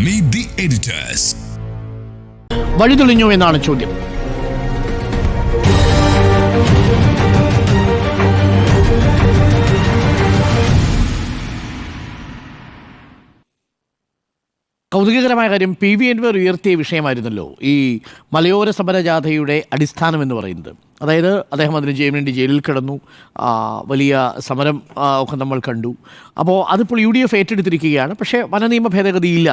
Meet the editors. വഴിതെളിഞ്ഞു എന്നാണ് ചോദ്യം. കൗതുകകരമായ കാര്യം, പി വി അൻവർ ഉയർത്തിയ വിഷയമായിരുന്നല്ലോ ഈ മലയോര സമരജാഥയുടെ അടിസ്ഥാനം എന്ന് പറയുന്നത്. അതായത് അദ്ദേഹം അതിന് വേണ്ടി ജയിലിൽ കിടന്നു, വലിയ സമരം ഒക്കെ നമ്മൾ കണ്ടു. അപ്പോൾ അതിപ്പോൾ UDF ഏറ്റെടുത്തിരിക്കുകയാണ്. പക്ഷേ വനനിയമ ഭേദഗതിയില്ല.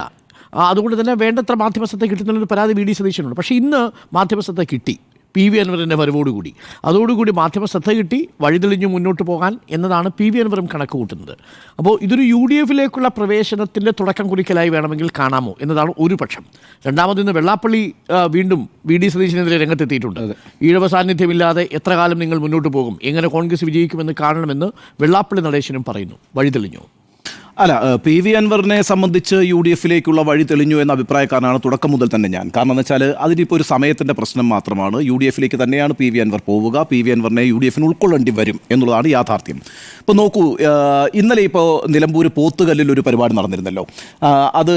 അതുകൊണ്ട് തന്നെ വേണ്ടത്ര മാധ്യമശ്രദ്ധ കിട്ടുന്നതിനൊരു പരാതി VD സതീശനുണ്ട്. പക്ഷേ ഇന്ന് മാധ്യമശ്രദ്ധ കിട്ടി പി വി അൻവറിൻ്റെ വരവോടുകൂടി. അതോടുകൂടി മാധ്യമശ്രദ്ധ കിട്ടി, വഴിതെളിഞ്ഞു മുന്നോട്ട് പോകാൻ എന്നതാണ് പി വി അൻവറും കണക്ക് കൂട്ടുന്നത്. അപ്പോൾ ഇതൊരു UDFിലേക്കുള്ള പ്രവേശനത്തിൻ്റെ തുടക്കം കുറിക്കലായി വേണമെങ്കിൽ കാണാമോ എന്നതാണ് ഒരു പക്ഷം. രണ്ടാമതിന്ന് വെള്ളാപ്പള്ളി വീണ്ടും VD സതീശനെതിരെ രംഗത്തെത്തിയിട്ടുണ്ട്. ഈഴവ സാന്നിധ്യമില്ലാതെ എത്ര കാലം നിങ്ങൾ മുന്നോട്ട് പോകും, എങ്ങനെ കോൺഗ്രസ് വിജയിക്കുമെന്ന് കാണണമെന്ന് വെള്ളാപ്പള്ളി നടേശനും പറയുന്നു. വഴിതെളിഞ്ഞു. അല്ല, പി വി അൻവറിനെ സംബന്ധിച്ച് UDFിലേക്കുള്ള വഴി തെളിഞ്ഞു എന്ന അഭിപ്രായക്കാരനാണ് തുടക്കം മുതൽ തന്നെ ഞാൻ. കാരണം എന്ന് വെച്ചാൽ അതിനിപ്പോൾ ഒരു സമയത്തിൻ്റെ പ്രശ്നം മാത്രമാണ്. UDFിലേക്ക് തന്നെയാണ് പി വി അൻവർ പോവുക. പി വി അൻവറിനെ UDFിന് ഉൾക്കൊള്ളേണ്ടി വരും എന്നുള്ളതാണ് യാഥാർത്ഥ്യം. ഇപ്പോൾ നോക്കൂ, ഇന്നലെ ഇപ്പോൾ നിലമ്പൂർ പോത്തുകല്ലിൽ ഒരു പരിപാടി നടന്നിരുന്നല്ലോ. അത്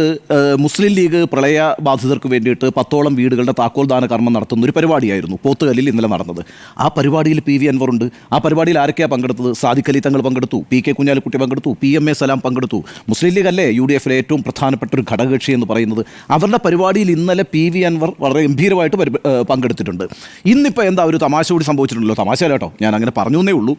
മുസ്ലിം ലീഗ് പ്രളയ ബാധിതർക്ക് വേണ്ടിയിട്ട് 10ഓളം വീടുകളുടെ താക്കോൽദാന കർമ്മം നടത്തുന്ന ഒരു പരിപാടിയായിരുന്നു പോത്തുകല്ലിൽ ഇന്നലെ നടന്നത്. ആ പരിപാടിയിൽ പി വി അൻവർ ഉണ്ട്. ആ പരിപാടിയിൽ ആരൊക്കെയാണ് പങ്കെടുത്തത്? സാദിഖ് അലി തങ്ങൾ പങ്കെടുത്തു, PK കുഞ്ഞാലിക്കുട്ടി പങ്കെടുത്തു, PMA സലാം പങ്കെടുത്തു. മുസ്ലിം ലീഗ് അല്ലേ UDFിലെ ഏറ്റവും പ്രധാനപ്പെട്ട ഒരു ഘടകകക്ഷി എന്ന് പറയുന്നത്. അവരുടെ പരിപാടിയിൽ ഇന്നലെ പി വി അൻവർ വളരെ ഗംഭീരമായിട്ട് പങ്കെടുത്തിട്ടുണ്ട്. ഇന്നിപ്പോൾ എന്താ ഒരു തമാശ കൂടി സംഭവിച്ചിട്ടുണ്ടല്ലോ. തമാശ കേട്ടോ, ഞാൻ അങ്ങനെ പറഞ്ഞു എന്നേ ഉള്ളൂ.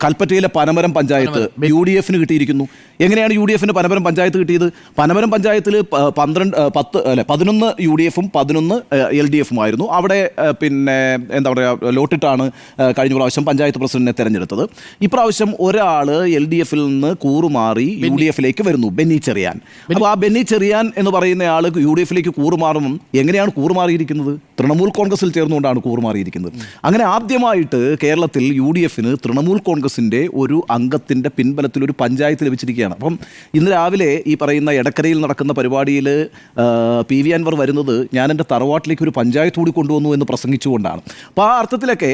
കൽപ്പറ്റയിലെ പനമരം പഞ്ചായത്ത് UDFിന് കിട്ടിയിരിക്കുന്നു. എങ്ങനെയാണ് UDFിന് പനമരം പഞ്ചായത്ത് കിട്ടിയത്? പനമരം പഞ്ചായത്തിൽ 11 UDFും 11 LDFും ആയിരുന്നു. അവിടെ പിന്നെ എന്താ പറയുക, ലോട്ടിട്ടാണ് കഴിഞ്ഞ പ്രാവശ്യം പഞ്ചായത്ത് പ്രസിഡന്റിനെ തിരഞ്ഞെടുത്തത്. ഇപ്രാവശ്യം ഒരാൾ LDFിൽ നിന്ന് കൂറുമാറി UDFിലേക്ക് വരുന്നു, ബെന്നി ചെറിയാൻ. അപ്പോൾ ആ ബെന്നി ചെറിയാൻ എന്ന് പറയുന്ന ആൾ UDFിലേക്ക് കൂറുമാറുമ്പം എങ്ങനെയാണ് കൂറുമാറിയിരിക്കുന്നത്? തൃണമൂൽ കോൺഗ്രസിൽ ചേർന്നുകൊണ്ടാണ് കൂറുമാറിയിരിക്കുന്നത്. അങ്ങനെ ആദ്യമായിട്ട് കേരളത്തിൽ UDFിന് തൃണമൂൽ കോൺഗ്രസിൻ്റെ ഒരു അംഗത്തിൻ്റെ പിൻബലത്തിൽ ഒരു പഞ്ചായത്ത് ലഭിച്ചിരിക്കുകയാണ്. അപ്പം ഇന്ന് രാവിലെ ഈ പറയുന്ന എടക്കരയിൽ നടക്കുന്ന പരിപാടിയിൽ പി വി അൻവർ വരുന്നത് ഞാൻ എൻ്റെ തറവാട്ടിലേക്ക് ഒരു പഞ്ചായത്ത് കൂടി കൊണ്ടുവന്നു എന്ന് പ്രസംഗിച്ചുകൊണ്ടാണ്. അപ്പോൾ ആ അർത്ഥത്തിലൊക്കെ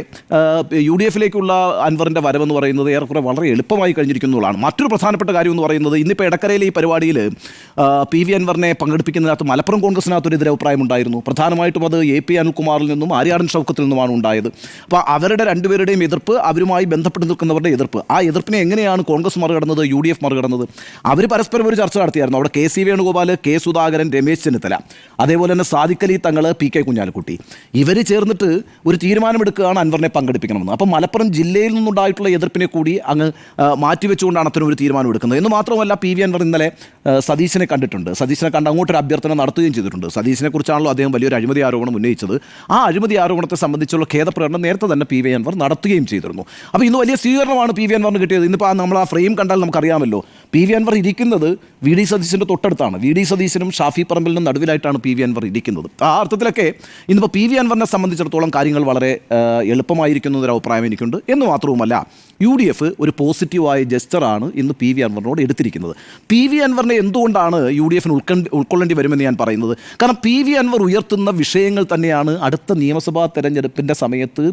UDFിലേക്കുള്ള അൻവറിൻ്റെ വരവെന്ന് പറയുന്നത് ഏറെക്കുറെ വളരെ എളുപ്പമായി കഴിഞ്ഞിരിക്കുന്നതാണ്. മറ്റൊരു പ്രധാനപ്പെട്ട കാര്യം എന്ന് പറയുന്നത്, ഇന്നിപ്പോൾ എടക്കരയിലെ ഈ പരിപാടിയിൽ പി വി അൻവറിനെ പങ്കെടുപ്പിക്കുന്നതിനകത്ത് മലപ്പുറം കോൺഗ്രസിനകത്തൊരു എതിരഭിപ്രായം ഉണ്ടായിരുന്നു. പ്രധാനമായിട്ടും അത് AP അനിൽകുമാറിൽ നിന്നും ആര്യാടൻ ഷൗക്കത്തിൽ നിന്നുമാണ് ഉണ്ടായത്. അപ്പോൾ അവരുടെ രണ്ടുപേരുടെയും എതിർപ്പ്, അവരുമായി ബന്ധപ്പെട്ട് നിൽക്കുന്നവരുടെ എതിർപ്പ്, ആ എതിർപ്പിനെ എങ്ങനെയാണ് കോൺഗ്രസ് മറികടന്നത്, UDF മറികടന്നത്? അവർ പരസ്പരം ഒരു ചർച്ച നടത്തിയായിരുന്നു. അവിടെ KC വേണുഗോപാൽ, K സുധാകരൻ, രമേശ് ചെന്നിത്തല, അതേപോലെ തന്നെ സാദിഖ് അലി തങ്ങൾ, PK കുഞ്ഞാലിക്കുട്ടി, ഇവർ ചേർന്നിട്ട് ഒരു തീരുമാനമെടുക്കുകയാണ് അൻവറിനെ പങ്കെടുപ്പിക്കണമെന്ന്. അപ്പം മലപ്പുറം ജില്ലയിൽ നിന്നുണ്ടായിട്ടുള്ള എതിർപ്പിനെ കൂടി അങ്ങ് മാറ്റിവെച്ചുകൊണ്ടാണ് അത്തരം ഒരു തീരുമാനം എടുക്കുന്നത്. എന്ന് മാത്രമല്ല, പി വി അൻവർ ഇന്നലെ സതീശനെ കണ്ടിട്ടുണ്ട്. സതീശനെ കണ്ട് അങ്ങോട്ടൊരു അഭ്യർത്ഥന നടത്തുകയും ചെയ്തിട്ടുണ്ട്. സതീശനെ കുറിച്ചാണല്ലോ അദ്ദേഹം വലിയൊരു അഴിമതി ആരോപണം ഉന്നയിച്ചത്. ആ അഴിമതി ആരോപണത്തെ സംബന്ധിച്ചുള്ള ഖേദപ്രകടനം നേരത്തെ തന്നെ പി വി അൻവർ നടത്തുകയും ചെയ്തിരുന്നു. അപ്പോൾ ഇന്ന് വലിയ സ്വീകരണമാണ് പി വി അൻവറിന് കിട്ടിയത്. ഇന്നിപ്പോൾ നമ്മൾ ആ ഫ്രെയിം കണ്ടാൽ നമുക്കറിയാമല്ലോ, പി വി അൻവർ ഇരിക്കുന്നത് VD സതീശൻ്റെ തൊട്ടടുത്താണ്. VD സതീശനും ഷാഫി പറമ്പിലിനും നടുവിലായിട്ടാണ് പി വി അൻവർ ഇരിക്കുന്നത്. ആ അർത്ഥത്തിലൊക്കെ ഇന്നിപ്പോൾ പി വി അൻവറിനെ സംബന്ധിച്ചിടത്തോളം കാര്യങ്ങൾ വളരെ എളുപ്പമായിരിക്കുന്ന ഒരു അഭിപ്രായം എനിക്കുണ്ട്. എന്ന് മാത്രവുമല്ല, UDF ഒരു പോസിറ്റീവായ ജസ്റ്ററാണ് ഇന്ന് പി വി അൻവറിനോട് എടുത്തിരിക്കുന്നത്. പി വി അൻവറിനെ എന്തുകൊണ്ടാണ് UDFിന് ഉൾക്കൊള്ളേണ്ടി വരുമെന്ന് ഞാൻ പറയുന്നത്, കാരണം പി വി അൻവർ ഉയർത്തുന്ന വിഷയങ്ങൾ തന്നെയാണ് അടുത്ത നിയമസഭാ തെരഞ്ഞെടുപ്പിൻ്റെ സമയത്ത്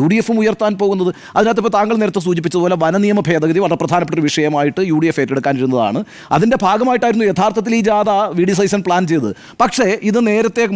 UDFും ഉയർത്താൻ പോകുന്നത്. അതിനകത്ത് ഇപ്പോൾ താങ്കൾ നേരത്തെ സൂചിപ്പിച്ചതുപോലെ വനനിയമ ഭേദഗതി വളരെ പ്രധാനപ്പെട്ട ഒരു വിഷയമായിട്ട് UDF ഏറ്റെടുക്കാനിരുന്നതാണ്. അതിൻ്റെ ഭാഗമായിട്ടായിരുന്നു യഥാർത്ഥത്തിൽ ഈ ജാഥ VD സതീശൻ പ്ലാൻ ചെയ്തത്. പക്ഷേ ഇത് നേരത്തെ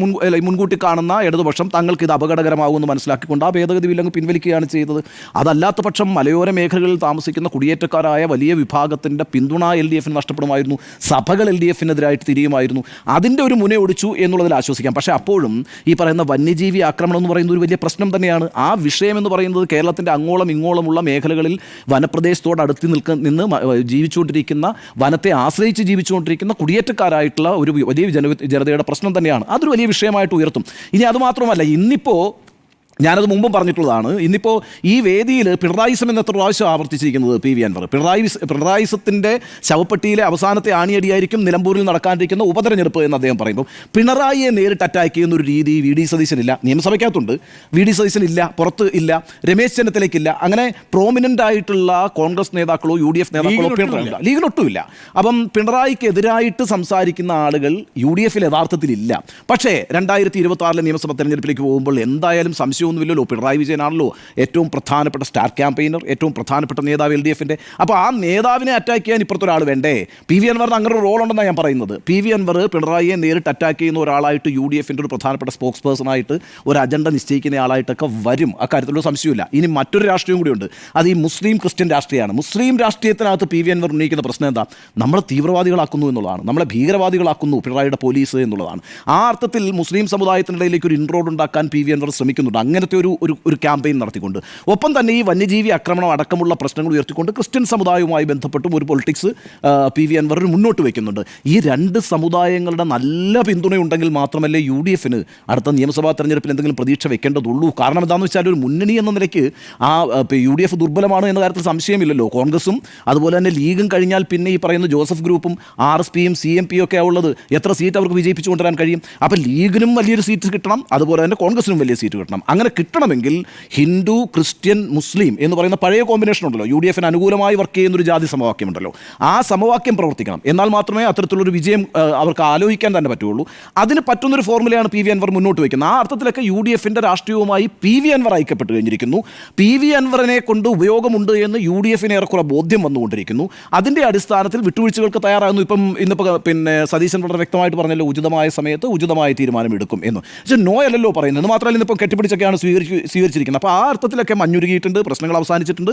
മുൻകൂട്ടി കാണുന്ന ഇടതുപക്ഷം തങ്ങൾക്ക് ഇത് അപകടകരമാകുമെന്ന് മനസ്സിലാക്കിക്കൊണ്ട് ആ ഭേദഗതി ബില്ലങ്ങ് പിൻവലിക്കുകയാണ് ചെയ്തത്. അതല്ലാത്ത പക്ഷം മലയോര മേഖലകളിൽ താമസിക്കുന്ന കുടിയേറ്റക്കാരായ വലിയ വിഭാഗത്തിൻ്റെ പിന്തുണ LDFിന് നഷ്ടപ്പെടുമായിരുന്നു. സഭകൾ LDFിനെതിരായിട്ട് തിരിയുമായിരുന്നു. അതിൻ്റെ ഒരു മുന ഒടിച്ചു എന്നുള്ളതിൽ ആശ്വസിക്കാം. പക്ഷേ അപ്പോഴും ഈ പറയുന്ന വന്യജീവി ആക്രമണം എന്ന് പറയുന്നത് ഒരു വലിയ പ്രശ്നം തന്നെയാണ്. ആ വിഷയം എന്ന് പറയുന്നത് കേരളത്തിൻ്റെ അങ്ങോളം ഇങ്ങോളമുള്ള മേഖലകളിൽ വനപ്രദേശത്തോട് അടുത്ത് നിന്ന് ജീവിച്ചുകൊണ്ടിരിക്കുന്ന, വനത്തെ ആശ്രയിച്ച് ജീവിച്ചുകൊണ്ടിരിക്കുന്ന കുടിയേറ്റക്കാരായിട്ടുള്ള ഒരു വലിയ ജനതയുടെ പ്രശ്നം തന്നെയാണ്. അതൊരു വലിയ വിഷയമായിട്ട് ഉയർത്തും. ഇനി അതുമാത്രമല്ല, ഇന്നിപ്പോൾ ഞാനത് മുമ്പും പറഞ്ഞിട്ടുള്ളതാണ്, ഇന്നിപ്പോൾ ഈ വേദിയിൽ പിണറായിസം എന്നെത്ര പ്രാവശ്യം ആവർത്തിച്ചിരിക്കുന്നത് പി വി അൻവർ. പിണറായിസത്തിൻ്റെ ശവപ്പെട്ടിയിലെ അവസാനത്തെ ആണിയടിയായിരിക്കും നിലമ്പൂരിൽ നടക്കാനിരിക്കുന്ന ഉപതെരഞ്ഞെടുപ്പ് എന്ന് അദ്ദേഹം പറയുമ്പോൾ പിണറായിയെ നേരിട്ട് അറ്റാക്ക് ചെയ്യുന്ന ഒരു രീതി VD സതീശനില്ല. നിയമസഭയ്ക്കകത്തുണ്ട്, VD സതീശനില്ല, പുറത്ത് ഇല്ല, രമേശ് ചെന്നിത്തലയ്ക്കില്ല. അങ്ങനെ പ്രോമിനൻ്റ് ആയിട്ടുള്ള കോൺഗ്രസ് നേതാക്കളോ UDF നേതാക്കളോ ലീഗിനൊട്ടുമില്ല. അപ്പം പിണറായിക്ക് എതിരായിട്ട് സംസാരിക്കുന്ന ആളുകൾ UDFിൽ യഥാർത്ഥത്തിലില്ല. പക്ഷേ 2026 നിയമസഭാ തെരഞ്ഞെടുപ്പിലേക്ക് പോകുമ്പോൾ എന്തായാലും സംശയം സംശയമൊന്നുമില്ലല്ലോ. പിണറായി വിജയനാണല്ലോ ഏറ്റവും പ്രധാനപ്പെട്ട സ്റ്റാർ ക്യാമ്പയിനർ, ഏറ്റവും പ്രധാനപ്പെട്ട നേതാവ് LDFൻ്റെ. അപ്പോൾ ആ നേതാവിനെ അറ്റാക്ക് ചെയ്യാൻ ഇപ്പുറത്തൊരാൾ വേണ്ടേ? PV അൻവറിന് അങ്ങനെ ഒരു റോൾ ഉണ്ടെന്നാണ് ഞാൻ പറയുന്നത്. PV അൻവർ പിണറായിയെ നേരിട്ട് അറ്റാക്ക് ചെയ്യുന്ന ഒരാളായിട്ട് UDFൻ്റെ ഒരു പ്രധാനപ്പെട്ട സ്പോക്സ് പേഴ്സണായിട്ട് ഒരു അജണ്ട നിശ്ചയിക്കുന്ന ആളായിട്ടൊക്കെ വരും. അക്കാര്യത്തിലുള്ള സംശയമില്ല. ഇനി മറ്റൊരു രാഷ്ട്രീയം കൂടിയുണ്ട്, അത് ഈ മുസ്ലിം ക്രിസ്ത്യൻ രാഷ്ട്രീയമാണ്. മുസ്ലിം രാഷ്ട്രീയത്തിനകത്ത് PV അൻവർ ഉന്നയിക്കുന്ന പ്രശ്നം എന്താ? നമ്മളെ തീവ്രവാദികളാക്കുന്നു എന്നുള്ളതാണ്, നമ്മളെ ഭീകരവാദികളാക്കുന്നു പിണറായിയുടെ പോലീസ് എന്നുള്ളതാണ്. ആ അർത്ഥത്തിൽ മുസ്ലിം സമുദായത്തിനിടയിലേക്ക് ഒരു ഇൻട്രോഡ് ഉണ്ടാക്കാൻ PV അൻവർ ശ്രമിക്കുന്നുണ്ട്, അങ്ങനത്തെ ഒരു ക്യാമ്പയിൻ നടത്തിക്കൊണ്ട്. ഒപ്പം തന്നെ ഈ വന്യജീവി ആക്രമണം അടക്കമുള്ള പ്രശ്നങ്ങൾ ഉയർത്തിക്കൊണ്ട് ക്രിസ്ത്യൻ സമുദായവുമായി ബന്ധപ്പെട്ടും ഒരു പൊളിറ്റിക്സ് PV അൻവർ മുന്നോട്ട് വയ്ക്കുന്നുണ്ട്. ഈ രണ്ട് സമുദായങ്ങളുടെ നല്ല പിന്തുണയുണ്ടെങ്കിൽ മാത്രമല്ലേ UDFന് അടുത്ത നിയമസഭാ തെരഞ്ഞെടുപ്പിൽ എന്തെങ്കിലും പ്രതീക്ഷ വെക്കേണ്ടതുള്ളൂ. കാരണം എന്താണെന്ന് വെച്ചാൽ ഒരു മുന്നണി എന്ന നിലയ്ക്ക് UDF ദുർബലമാണ് എന്ന കാര്യത്തിൽ സംശയമില്ലല്ലോ. കോൺഗ്രസും അതുപോലെ തന്നെ ലീഗും കഴിഞ്ഞാൽ പിന്നെ ഈ പറയുന്ന ജോസഫ് ഗ്രൂപ്പും RSPയും CMP ഒക്കെ ഉള്ളത്. എത്ര സീറ്റ് അവർക്ക് വിജയിപ്പിച്ചു കൊണ്ടുവരാൻ കഴിയും? അപ്പോൾ ലീഗിനും വലിയൊരു സീറ്റ് കിട്ടണം, അതുപോലെ തന്നെ കോൺഗ്രസിനും വലിയ സീറ്റ് കിട്ടണം. അങ്ങനെ കിട്ടണമെങ്കിൽ ഹിന്ദു, ക്രിസ്ത്യൻ, മുസ്ലിം എന്ന് പറയുന്ന പഴയ കോമ്പിനേഷൻ ഉണ്ടല്ലോ, UDFന് അനുകൂലമായി വർക്ക് ചെയ്യുന്നൊരു ജാതി സമവാക്യമുണ്ടല്ലോ, ആ സമവാക്യം പ്രവർത്തിക്കണം. എന്നാൽ മാത്രമേ അത്തരത്തിലുള്ളൊരു വിജയം അവർക്ക് ആലോചിക്കാൻ തന്നെ പറ്റുള്ളൂ. അതിന് പറ്റുന്നൊരു ഫോർമുലയാണ് PV അൻവർ മുന്നോട്ട് വയ്ക്കുന്നത്. ആ അർത്ഥത്തിലൊക്കെ UDFൻ്റെ രാഷ്ട്രീയവുമായി PV അൻവർ ഐക്യപ്പെട്ട് കഴിഞ്ഞിരിക്കുന്നു. PV അൻവറിനെ കൊണ്ട് ഉപയോഗമുണ്ട് എന്ന് UDFന് ഏറെക്കുറെ ബോധ്യം വന്നുകൊണ്ടിരിക്കുന്നു. അതിൻ്റെ അടിസ്ഥാനത്തിൽ വിട്ടുവീഴ്ചകൾക്ക് തയ്യാറാകുന്നു. ഇന്നിപ്പോൾ പിന്നെ സതീശൻ വളരെ വ്യക്തമായിട്ട് പറഞ്ഞല്ലോ, ഉചിതമായ സമയത്ത് ഉചിതമായ തീരുമാനമെടുക്കും എന്ന്. പക്ഷേ നോ അല്ലല്ലോ പറയുന്നത്. മാത്രമല്ല ഇന്നിപ്പം കെട്ടിപ്പിടിച്ചൊക്കെയാണ് സ്വീകരിച്ചിരിക്കുന്നത്. അപ്പോൾ ആ അർത്ഥത്തിലൊക്കെ മഞ്ഞുരുകിയിട്ടുണ്ട്, പ്രശ്നങ്ങൾ അവസാനിച്ചിട്ടുണ്ട്.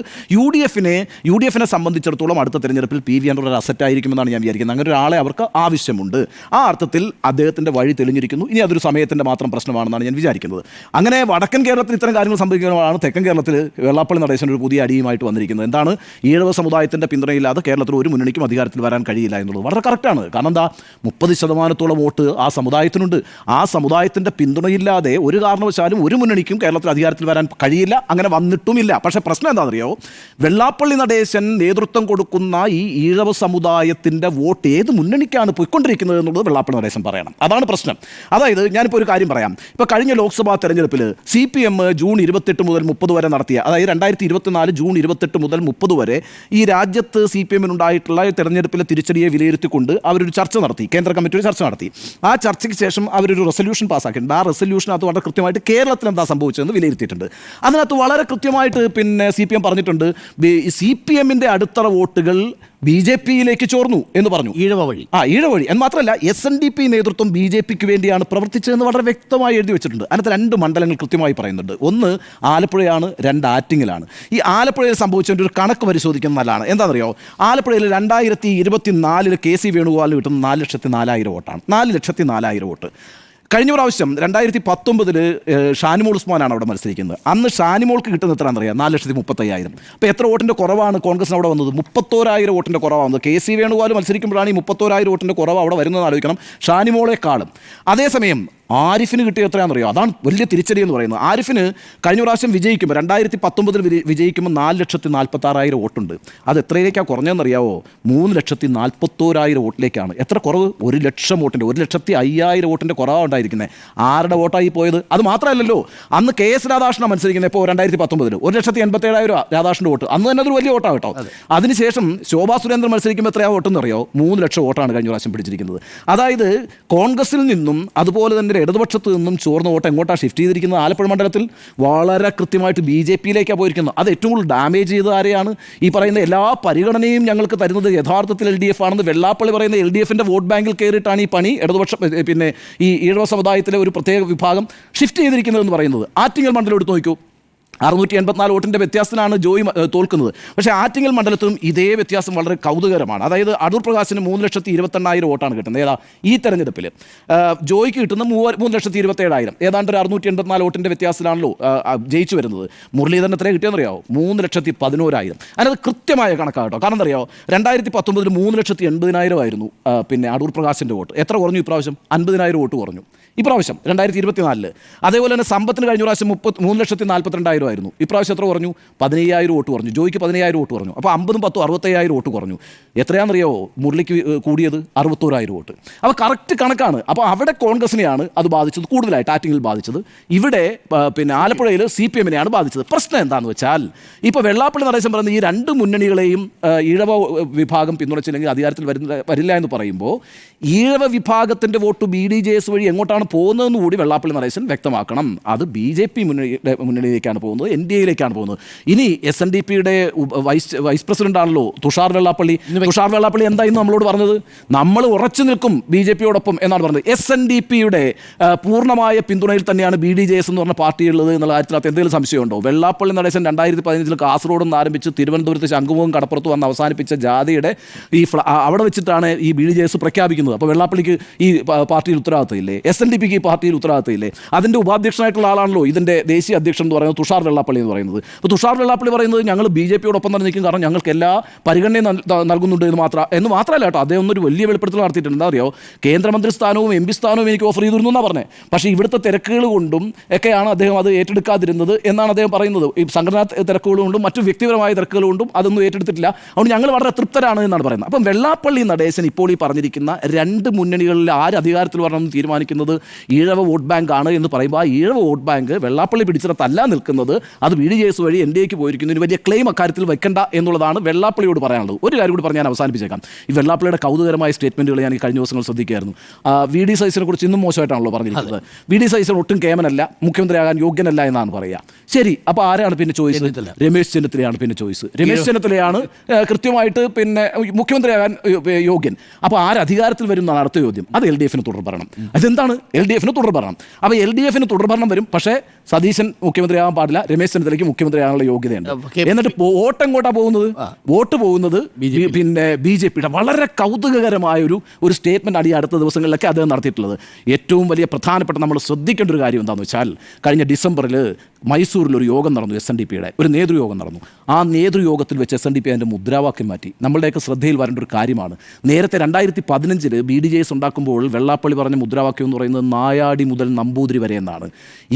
UDFനെ സംബന്ധിച്ചിടത്തോളം അടുത്ത തെരഞ്ഞെടുപ്പിൽ PV അൻവർ ഒരു അസറ്റായിരിക്കുമെന്നാണ് ഞാൻ വിചാരിക്കുന്നത്. അങ്ങനെ ഒരാളെ അവർക്ക് ആവശ്യമുണ്ട്. ആ അർത്ഥത്തിൽ അദ്ദേഹത്തിൻ്റെ വഴി തെളിഞ്ഞിരിക്കുന്നു. ഇനി അതൊരു സമയത്തിൻ്റെ മാത്രം പ്രശ്നമാണെന്നാണ് ഞാൻ വിചാരിക്കുന്നത്. അങ്ങനെ വടക്കൻ കേരളത്തിൽ ഇത്തരം കാര്യങ്ങൾ സംഭവിക്കുന്നതാണ് തെക്കൻ കേരളത്തിൽ വെള്ളാപ്പള്ളി നടേശൻ ഒരു പുതിയ അടിയുമായിട്ട് വന്നിരിക്കുന്നത്. എന്താണ്? ഈഴവ സമുദായത്തിൻ്റെ പിന്തുണയില്ലാതെ കേരളത്തിൽ ഒരു മുന്നണിക്കും അധികാരത്തിൽ വരാൻ കഴിയില്ല എന്നുള്ളത് വളരെ കറക്റ്റാണ്. കാരണം എന്താ, 30% വോട്ട് ആ സമുദായത്തിനുണ്ട്. ആ സമുദായത്തിൻ്റെ പിന്തുണയില്ലാതെ ഒരു കാരണവശാലും ഒരു മുന്നണിക്കും കേരളത്തിൽ അധികാരത്തിൽ വരാൻ കഴിയില്ല, അങ്ങനെ വന്നിട്ടുമില്ല. പക്ഷേ പ്രശ്നം എന്താണെന്നറിയോ? വെള്ളാപ്പള്ളി നടേശൻ നേതൃത്വം കൊടുക്കുന്ന ഈ ഈഴവ സമുദായത്തിൻ്റെ വോട്ട് ഏത് മുന്നണിക്കാണ് പോയിക്കൊണ്ടിരിക്കുന്നത് എന്നുള്ളത് വെള്ളാപ്പള്ളി നടേശൻ പറയണം. അതാണ് പ്രശ്നം. അതായത് ഞാനിപ്പോൾ ഒരു കാര്യം പറയാം. ഇപ്പോൾ കഴിഞ്ഞ ലോക്സഭാ തെരഞ്ഞെടുപ്പിൽ CPM ജൂൺ 28 മുതൽ 30 വരെ നടത്തിയ, അതായത് 2024 ജൂൺ 28 മുതൽ 30 വരെ ഈ രാജ്യത്ത് CPMനുണ്ടായിട്ടുള്ള തെരഞ്ഞെടുപ്പിലെ തിരിച്ചടിയെ വിലയിരുത്തിക്കൊണ്ട് അവരൊരു ചർച്ച നടത്തി, കേന്ദ്ര കമ്മിറ്റി ഒരു ചർച്ച നടത്തി. ആ ചർച്ചയ്ക്ക് ശേഷം അവരൊരു റെസൊല്യൂഷൻ പാസ്സാക്കിയിട്ടുണ്ട്. ആ റെസൊല്യൂഷനകത്ത് വളരെ കൃത്യമായിട്ട് കേരളത്തിൽ എന്താ സംഭവിച്ചതെന്ന് വിലയിരുത്തിയിട്ടുണ്ട്. അതിനകത്ത് വളരെ കൃത്യമായിട്ട് പിന്നെ CPM പറഞ്ഞിട്ടുണ്ട്, CPMൻ്റെ അടിത്തറ വോട്ടുകൾ BJPയിലേക്ക് ചോർന്നു എന്ന് പറഞ്ഞു. ഈഴവ വഴി. എന്ന് മാത്രമല്ല SNDP നേതൃത്വം BJPക്ക് വേണ്ടിയാണ് പ്രവർത്തിച്ചതെന്ന് വളരെ വ്യക്തമായി എഴുതി വെച്ചിട്ടുണ്ട്. അതിനകത്ത് 2 മണ്ഡലങ്ങൾ കൃത്യമായി പറയുന്നുണ്ട്. ഒന്ന് ആലപ്പുഴയാണ്, 2 ആറ്റിങ്ങലാണ്. ഈ ആലപ്പുഴയിൽ സംഭവിച്ചതിൻ്റെ ഒരു കണക്ക് പരിശോധിക്കുന്നത് നല്ലതാണ്. എന്താണെന്നറിയോ? ആലപ്പുഴയിൽ 2024 KC വേണുഗോപാലിന് കിട്ടുന്ന 4,04,000 വോട്ടാണ്. 4,04,000 വോട്ട്. കഴിഞ്ഞ പ്രാവശ്യം 2019 ഷാനിമോൾ ഉസ്മാനാണ് അവിടെ മത്സരിക്കുന്നത്. അന്ന് ഷാനിമോൾക്ക് കിട്ടുന്ന എത്രയാണെന്നറിയാം? 4,35,000. അപ്പോൾ എത്ര വോട്ടിൻ്റെ കുറവാണ് കോൺഗ്രസിന് അവിടെ വന്നത്? 31,000 വോട്ടിൻ്റെ കുറവാണ് വന്നത്. KC വേണുഗോപാൽ മത്സരിക്കുമ്പോഴാണ് ഈ 31,000 വോട്ടിൻ്റെ കുറവ് അവിടെ വരുന്നതെന്ന് ആലോചിക്കണം, ഷാനിമോളെക്കാളും. അതേസമയം ആരിഫിന് കിട്ടിയ എത്രയാണെന്നറിയോ? അതാണ് വലിയ തിരിച്ചടി എന്ന് പറയുന്നത്. ആരിഫിന് കഴിഞ്ഞ പ്രാവശ്യം വിജയിക്കുമ്പോൾ 2019 വിജയിക്കുമ്പോൾ 4,46,000 വോട്ടുണ്ട്. അത് എത്രയിലേക്കാണ് കുറഞ്ഞതെന്നറിയാവോ? 3,41,000 വോട്ടിലേക്കാണ്. എത്ര കുറവ്? 1,00,000 വോട്ടിൻ്റെ, 1,05,000 വോട്ടിൻ്റെ കുറവാണ് ഉണ്ടായിരിക്കുന്നത്. ആരുടെ വോട്ടായി പോയത്? അത് മാത്രമല്ലല്ലോ, അന്ന് KS രാധാകൃഷ്ണൻ മത്സരിക്കുന്നത്. ഇപ്പോൾ 2019 1,87,000 രാധാകൃഷ്ണൻ്റെ വോട്ട്. അന്ന് തന്നെ അതൊരു വലിയ വോട്ടാണ് കേട്ടോ. അതിനുശേഷം ശോഭാ സുരേന്ദ്രൻ മത്സരിക്കുമ്പോൾ എത്രയാണ് വോട്ടെന്ന് അറിയോ? 3,00,000 വോട്ടാണ് കഴിഞ്ഞ പ്രാവശ്യം പിടിച്ചിരിക്കുന്നത്. അതായത് കോൺഗ്രസിൽ നിന്നും അതുപോലെ തന്നെ ഇടതുപക്ഷത്ത് നിന്നും ചോർന്ന വോട്ട് എങ്ങോട്ടാണ് ഷിഫ്റ്റ് ചെയ്തിരിക്കുന്നത്? ആലപ്പുഴ മണ്ഡലത്തിൽ വളരെ കൃത്യമായിട്ട് BJPയിലേക്കാണ് പോയിരിക്കുന്നത്. അത് ഏറ്റവും കൂടുതൽ ഡാമേജ് ചെയ്തത് ആരെയാണ്? ഈ പറയുന്ന എല്ലാ പരിഗണനയും ഞങ്ങൾക്ക് തരുന്നത് യഥാർത്ഥത്തിൽ LDF ആണെന്ന് വെള്ളാപ്പള്ളി പറയുന്ന LDFൻ്റെ വോട്ട് ബാങ്കിൽ കയറിയിട്ടാണ് ഈ പണി ഇടതുപക്ഷം പിന്നെ ഈ ഈഴവ സമുദായത്തിലെ ഒരു പ്രത്യേക വിഭാഗം ഷിഫ്റ്റ് ചെയ്തിരിക്കുന്നതെന്ന് പറയുന്നത്. ആറ്റിങ്ങൽ മണ്ഡലം എടുത്ത് നോക്കൂ, 684 വോട്ടിൻ്റെ വ്യത്യാസത്തിലാണ് ജോയി തോൽക്കുന്നത്. പക്ഷേ ആറ്റിങ്ങൽ മണ്ഡലത്തിലും ഇതേ വ്യത്യാസം വളരെ കൗതുകരമാണ്. അതായത് അടൂർ പ്രകാശിന് 3,28,000 വോട്ടാണ് കിട്ടുന്നത്. ഏതാ ഈ തെരഞ്ഞെടുപ്പിൽ? ജോയിക്ക് കിട്ടുന്ന 3,27,000. ഏതാണ്ട് ഒരു 684 വോട്ടിൻ്റെ വ്യത്യാസത്തിലാണല്ലോ ജയിച്ചു വരുന്നത്. മുരളീധരൻ എത്രയാണ് കിട്ടിയെന്നറിയാമോ? 3,11,000. അതിനത് കൃത്യമായ കണക്കാണ് കേട്ടോ. കാരണം എന്തറിയാമോ? 2019 3,80,000 ആയിരുന്നു പിന്നെ അടൂർ പ്രകാശിൻ്റെ വോട്ട്. എത്ര കുറഞ്ഞു ഇപ്രാവശ്യം? 50,000 വോട്ട് കുറഞ്ഞു ഇപ്രാവശ്യം 2024. അതേപോലെ തന്നെ സമ്പത്തിന് കഴിഞ്ഞ പ്രാവശ്യം 3,42,000 ആയിരുന്നു. ഇപ്രാവശ്യം എത്ര കുറഞ്ഞു? 15,000 വോട്ട് കുറഞ്ഞു. ജോയിക്ക് 15,000 വോട്ട് കുറഞ്ഞു. അപ്പോൾ 50 10 65,000 വോട്ട് കുറഞ്ഞു. എത്രയാണെന്നറിയാമോ? മുരളിക്ക് കൂടിയത് 61,000 വോട്ട്. അപ്പോൾ കറക്റ്റ് കണക്കാണ്. അപ്പോൾ അവിടെ കോൺഗ്രസിനെയാണ് അത് ബാധിച്ചത് കൂടുതലായിട്ട്, ആറ്റിങ്ങിൽ ബാധിച്ചത്. ഇവിടെ പിന്നെ ആലപ്പുഴയിൽ CPMനെയാണ് ബാധിച്ചത്. പ്രശ്നം എന്താണെന്ന് വെച്ചാൽ ഇപ്പോൾ വെള്ളാപ്പള്ളി നടേശൻ പറയുന്ന ഈ 2 മുന്നണികളെയും ഈഴവ വിഭാഗം പിന്തുണച്ചില്ലെങ്കിൽ അധികാരത്തിൽ വരില്ല എന്ന് പറയുമ്പോൾ ഈഴവ വിഭാഗത്തിൻ്റെ വോട്ട് BDJS വഴി എങ്ങോട്ടാണ് പോകുന്നതെന്ന് കൂടി വെള്ളാപ്പള്ളി നടേശൻ വ്യക്തമാക്കണം. അത് BJP മുന്നണിയിലേക്കാണ് പോകുന്നത്, NDAയിലേക്കാണ് പോകുന്നത്. ഇനി SNDPയുടെ വൈസ് പ്രസിഡന്റ് ആണല്ലോ തുഷാർ വെള്ളാപ്പള്ളി. തുഷാർ വെള്ളാപ്പള്ളി എന്തായിരുന്നു നമ്മളോട് പറഞ്ഞത്? നമ്മൾ ഉറച്ചു നിൽക്കും BJPയോടൊപ്പം എന്നാണ് പറഞ്ഞത്. SNDPയുടെ പൂർണ്ണമായ പിന്തുണയിൽ തന്നെയാണ് BDJS എന്ന് പറഞ്ഞ പാർട്ടിയുള്ളത് എന്നുള്ള കാര്യത്തിനകത്ത് എന്തെങ്കിലും സംശയമുണ്ടോ? വെള്ളാപ്പള്ളി നടേശൻ 2015 കാസർഗോഡ് നിന്ന് ആരംഭിച്ച് തിരുവനന്തപുരത്ത് ശംഖുമുഖം കടപ്പുറത്ത് വന്ന് അവസാനിപ്പിച്ച ജാഥയുടെ അവിടെ വെച്ചിട്ടാണ് ഈ BDJS പ്രഖ്യാപിക്കുന്നത്. അപ്പോൾ വെള്ളാപ്പള്ളിക്ക് ഈ പാർട്ടിയിൽ ഉത്തരവാദിത്തമില്ലേ? SNDPക്ക് ഈ പാർട്ടിയിൽ ഉത്തരവാദിത്തമില്ലേ? അതിൻ്റെ ഉപാധ്യക്ഷനായിട്ടുള്ള ആളാണല്ലോ ഇതിൻ്റെ ദേശീയ അധ്യക്ഷൻ എന്ന് പറയുന്നത് തുഷാർ വെള്ളാപ്പള്ളി എന്ന് പറയുന്നത്. അപ്പോൾ തുഷാർ വെള്ളാപ്പള്ളി പറയുന്നത് ഞങ്ങൾ BJPയോടൊപ്പം തന്നെ നിൽക്കും, കാരണം ഞങ്ങൾക്ക് എല്ലാ പരിഗണനയും നൽകുന്നുണ്ട് എന്ന് മാത്രമല്ല കേട്ടോ, അദ്ദേഹം ഒന്നൊരു വലിയ വെളിപ്പെടുത്തൽ നടത്തിയിട്ടുണ്ട്. എന്താ അറിയോ, കേന്ദ്രമന്ത്രി സ്ഥാനവും MP സ്ഥാനവും എനിക്ക് ഓഫർ ചെയ്തിരുന്നു എന്നാണ് പറഞ്ഞത്. പക്ഷേ ഇവിടുത്തെ തിരക്കുകൾ കൊണ്ടും ഒക്കെയാണ് അദ്ദേഹം അത് ഏറ്റെടുക്കാതിരുന്നത് എന്നാണ് അദ്ദേഹം പറയുന്നത്. ഈ സംഘടനാ തിരക്കുകൾ കൊണ്ടും മറ്റു വ്യക്തിപരമായ തിരക്കുകൾ കൊണ്ടും അതൊന്നും ഏറ്റെടുത്തിട്ടില്ല. അതുകൊണ്ട് ഞങ്ങൾ വളരെ തൃപ്തരാണ് എന്നാണ് പറയുന്നത്. അപ്പം വെള്ളാപ്പള്ളി നടേശൻ ഇപ്പോൾ ഈ പറഞ്ഞിരിക്കുന്ന രണ്ട് മുന്നണികളിൽ ആര് അധികാരത്തിൽ വരണമെന്ന് തീരുമാനിക്കുന്നത് ഈഴവ വോട്ട് ബാങ്ക് ആണ് എന്ന് പറയുമ്പോൾ ആ ഈഴവ വോട്ട് ബാങ്ക് വെള്ളാപ്പള്ളി പിടിച്ചിടത്തല്ല നിൽക്കുന്നത്, അത് BDJS വഴി NDAക്ക് പോയിരിക്കുന്നു. ഒരു വലിയ ക്ലെയിം അക്കാര്യത്തിൽ വെക്കണ്ട എന്നുള്ളതാണ് വെള്ളാപ്പള്ളിയോട് പറയാനുള്ളത്. ഒരു കാര്യം കൂടി പറഞ്ഞ് ഞാൻ അവസാനിപ്പിച്ചേക്കാം. ഈ വെള്ളാപ്പള്ളിയുടെ കൗതുകരമായ സ്റ്റേറ്റ്മെൻറ്റുകൾ ഞാൻ ഈ കഴിഞ്ഞ ദിവസങ്ങൾ ശ്രദ്ധിക്കുകയായിരുന്നു. VD സതീശനെ കുറിച്ച് ഇന്നും മോശമായിട്ടാണല്ലോ പറഞ്ഞിരിക്കുന്നത്. VD സതീശൻ ഒട്ടും കേമനല്ല, മുഖ്യമന്ത്രിയാകാൻ യോഗ്യനല്ല എന്നാണ് പറയുക. ശരി, അപ്പോൾ ആരാണ് പിന്നെ ചോയ്സ്? രമേശ് ചെന്നിത്തലയാണ് പിന്നെ ചോയ്സ്. രമേശ് ചെന്നിത്തലയാണ് കൃത്യമായിട്ട് പിന്നെ മുഖ്യമന്ത്രിയാകാൻ യോഗ്യൻ. അപ്പോൾ അധികാരത്തിൽ വരും എന്നാണ് അടുത്ത ചോദ്യം. അത് LDFന് തുടർഭരണം. അതെന്താണ്? LDFന് തുടർഭരണം. അപ്പോൾ LDFന് തുടർഭരണം വരും, പക്ഷേ സതീശൻ മുഖ്യമന്ത്രിയാകാൻ പാടില്ല, രമേശ് ചെന്നിത്തലയ്ക്ക് മുഖ്യമന്ത്രിയാകാനുള്ള യോഗ്യതയുണ്ട്. എന്നിട്ട് വോട്ട് എങ്ങോട്ടാണ് പോകുന്നത്? വോട്ട് പോകുന്നത് പിന്നെ BJPയുടെ വളരെ കൗതുകകരമായ ഒരു സ്റ്റേറ്റ്മെൻ്റ് ആണ് ഈ അടുത്ത ദിവസങ്ങളിലൊക്കെ അദ്ദേഹം നടത്തിയിട്ടുള്ളത്. ഏറ്റവും വലിയ പ്രധാനപ്പെട്ട നമ്മൾ ശ്രദ്ധിക്കേണ്ട ഒരു കാര്യം എന്താണെന്ന് വെച്ചാൽ, കഴിഞ്ഞ ഡിസംബറിൽ മൈസൂരിൽ ഒരു യോഗം നടന്നു, SNDPയുടെ ഒരു നേതൃയോഗം നടന്നു. ആ നേതൃയോഗത്തിൽ വെച്ച് SNDP അതിൻ്റെ മുദ്രാവാക്യം മാറ്റി. നമ്മളുടെയൊക്കെ ശ്രദ്ധയിൽ വരേണ്ട ഒരു കാര്യമാണ്. നേരത്തെ 2015 BDJS ഉണ്ടാക്കുമ്പോൾ വെള്ളാപ്പള്ളി പറഞ്ഞ മുദ്രാവാക്യം എന്ന് പറയുന്നത് നായാടി മുതൽ നമ്പൂതിരി വരെ എന്നാണ്.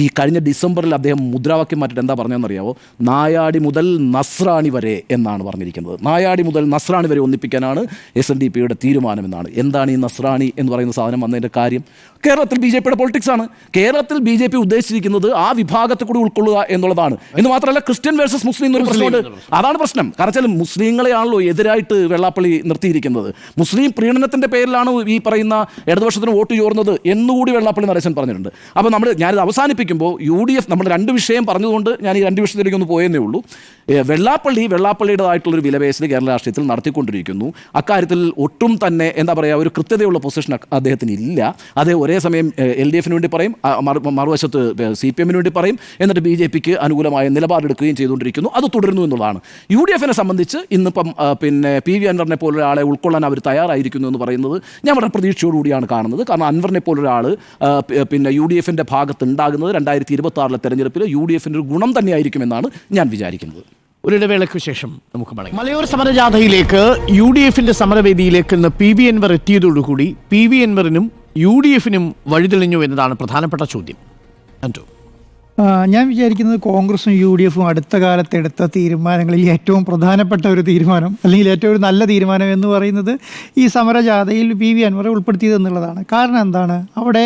ഈ കഴിഞ്ഞ ഡിസംബറിൽ അദ്ദേഹം മുദ്രാവാക്യം മാറ്റിയിട്ട് എന്താ പറഞ്ഞതെന്നറിയാവോ? നായാടി മുതൽ നസ്രാണി വരെ എന്നാണ് പറഞ്ഞിരിക്കുന്നത്. നായാടി മുതൽ നസ്രാണി വരെ ഒന്നിപ്പിക്കാനാണ് SNDPയുടെ തീരുമാനമെന്നാണ്. എന്താണ് ഈ നസ്രാണി എന്ന് പറയുന്ന സാധനം വന്നതിൻ്റെ കാര്യം? കേരളത്തിൽ BJPയുടെ പൊളിറ്റിക്സ് ആണ്. കേരളത്തിൽ BJP ഉദ്ദേശിച്ചിരിക്കുന്നത് ആ വിഭാഗത്തെ കൂടി ഉൾക്കൊള്ളുക എന്നുള്ളതാണ്. എന്ന് മാത്രമല്ല, ക്രിസ്ത്യൻ വേഴ്സസ് മുസ്ലിം എന്നൊരു പ്രശ്നമുണ്ട്. അതാണ് പ്രശ്നം. കാരണം മുസ്ലിങ്ങളെയാണല്ലോ എതിരായിട്ട് വെള്ളാപ്പള്ളി നിർത്തിയിരിക്കുന്നത്. മുസ്ലിം പ്രീണനത്തിൻ്റെ പേരിലാണ് ഈ പറയുന്ന ഇടതുപക്ഷത്തിന് വോട്ട് ചോർന്നത് എന്നുകൂടി വെള്ളാപ്പള്ളി നടേശൻ പറഞ്ഞിട്ടുണ്ട്. അപ്പോൾ ഞാനിത് അവസാനിപ്പിക്കുമ്പോൾ UDF നമ്മൾ രണ്ട് വിഷയം പറഞ്ഞതുകൊണ്ട് ഞാൻ ഈ രണ്ട് വിഷയത്തിലേക്ക് ഒന്ന് പോയെന്നേ ഉള്ളൂ. വെള്ളാപ്പള്ളിയുടേതായിട്ടുള്ളൊരു വിലപേശൽ കേരള രാഷ്ട്രീയത്തിൽ നടത്തിക്കൊണ്ടിരിക്കുന്നു. അക്കാര്യത്തിൽ ഒട്ടും തന്നെ എന്താ പറയുക, ഒരു കൃത്യതയുള്ള പൊസിഷൻ അദ്ദേഹത്തിന് ഇല്ല. അതേ ഒരേ സമയം LDFന് വേണ്ടി പറയും, മറുവശത്ത് CPMന് വേണ്ടി പറയും, എന്നിട്ട് BJPക്ക് അനുകൂലമായ നിലപാടെടുക്കുകയും ചെയ്തുകൊണ്ടിരിക്കുന്നു. അത് തുടരുന്നു എന്നുള്ളതാണ്. UDFനെ സംബന്ധിച്ച് ഇന്നിപ്പം പിന്നെ PV അൻവറിനെ പോലൊരു ആളെ ഉൾക്കൊള്ളാൻ അവർ തയ്യാറായിരിക്കുന്നു എന്ന് പറയുന്നത് ഞാൻ വളരെ പ്രതീക്ഷയോടുകൂടിയാണ് കാണുന്നത്. കാരണം അൻവറിനെ പോലൊരാൾ പിന്നെ UDFൻ്റെ ഭാഗത്ത് ഉണ്ടാകുന്നത് 2026 തെരഞ്ഞെടുപ്പിൽ UDFൻ്റെ ഒരു ഗുണം തന്നെയായിരിക്കുമെന്നാണ് ഞാൻ വിചാരിക്കുന്നത്. ഒരിടവേളയ്ക്ക് ശേഷം നമുക്ക് മടങ്ങാം. മലയോര സമരജാഥയിലേക്ക് UDFന്റെ സമരവേദിയിലേക്ക് ഇന്ന് PV അൻവർ എത്തിയതോടുകൂടി PV അൻവറിനും UDFനും വഴിതെളിഞ്ഞു എന്നതാണ് പ്രധാനപ്പെട്ട ചോദ്യം. അൻഡ്രു, ഞാൻ വിചാരിക്കുന്നത് കോൺഗ്രസും UDFും അടുത്ത കാലത്ത് എടുത്ത തീരുമാനങ്ങളിൽ ഏറ്റവും പ്രധാനപ്പെട്ട ഒരു തീരുമാനം, അല്ലെങ്കിൽ ഏറ്റവും ഒരു നല്ല തീരുമാനം എന്ന് പറയുന്നത് ഈ സമരജാഥയിൽ PV അൻവറെ ഉൾപ്പെടുത്തിയത് എന്നുള്ളതാണ്. കാരണം എന്താണ്? അവിടെ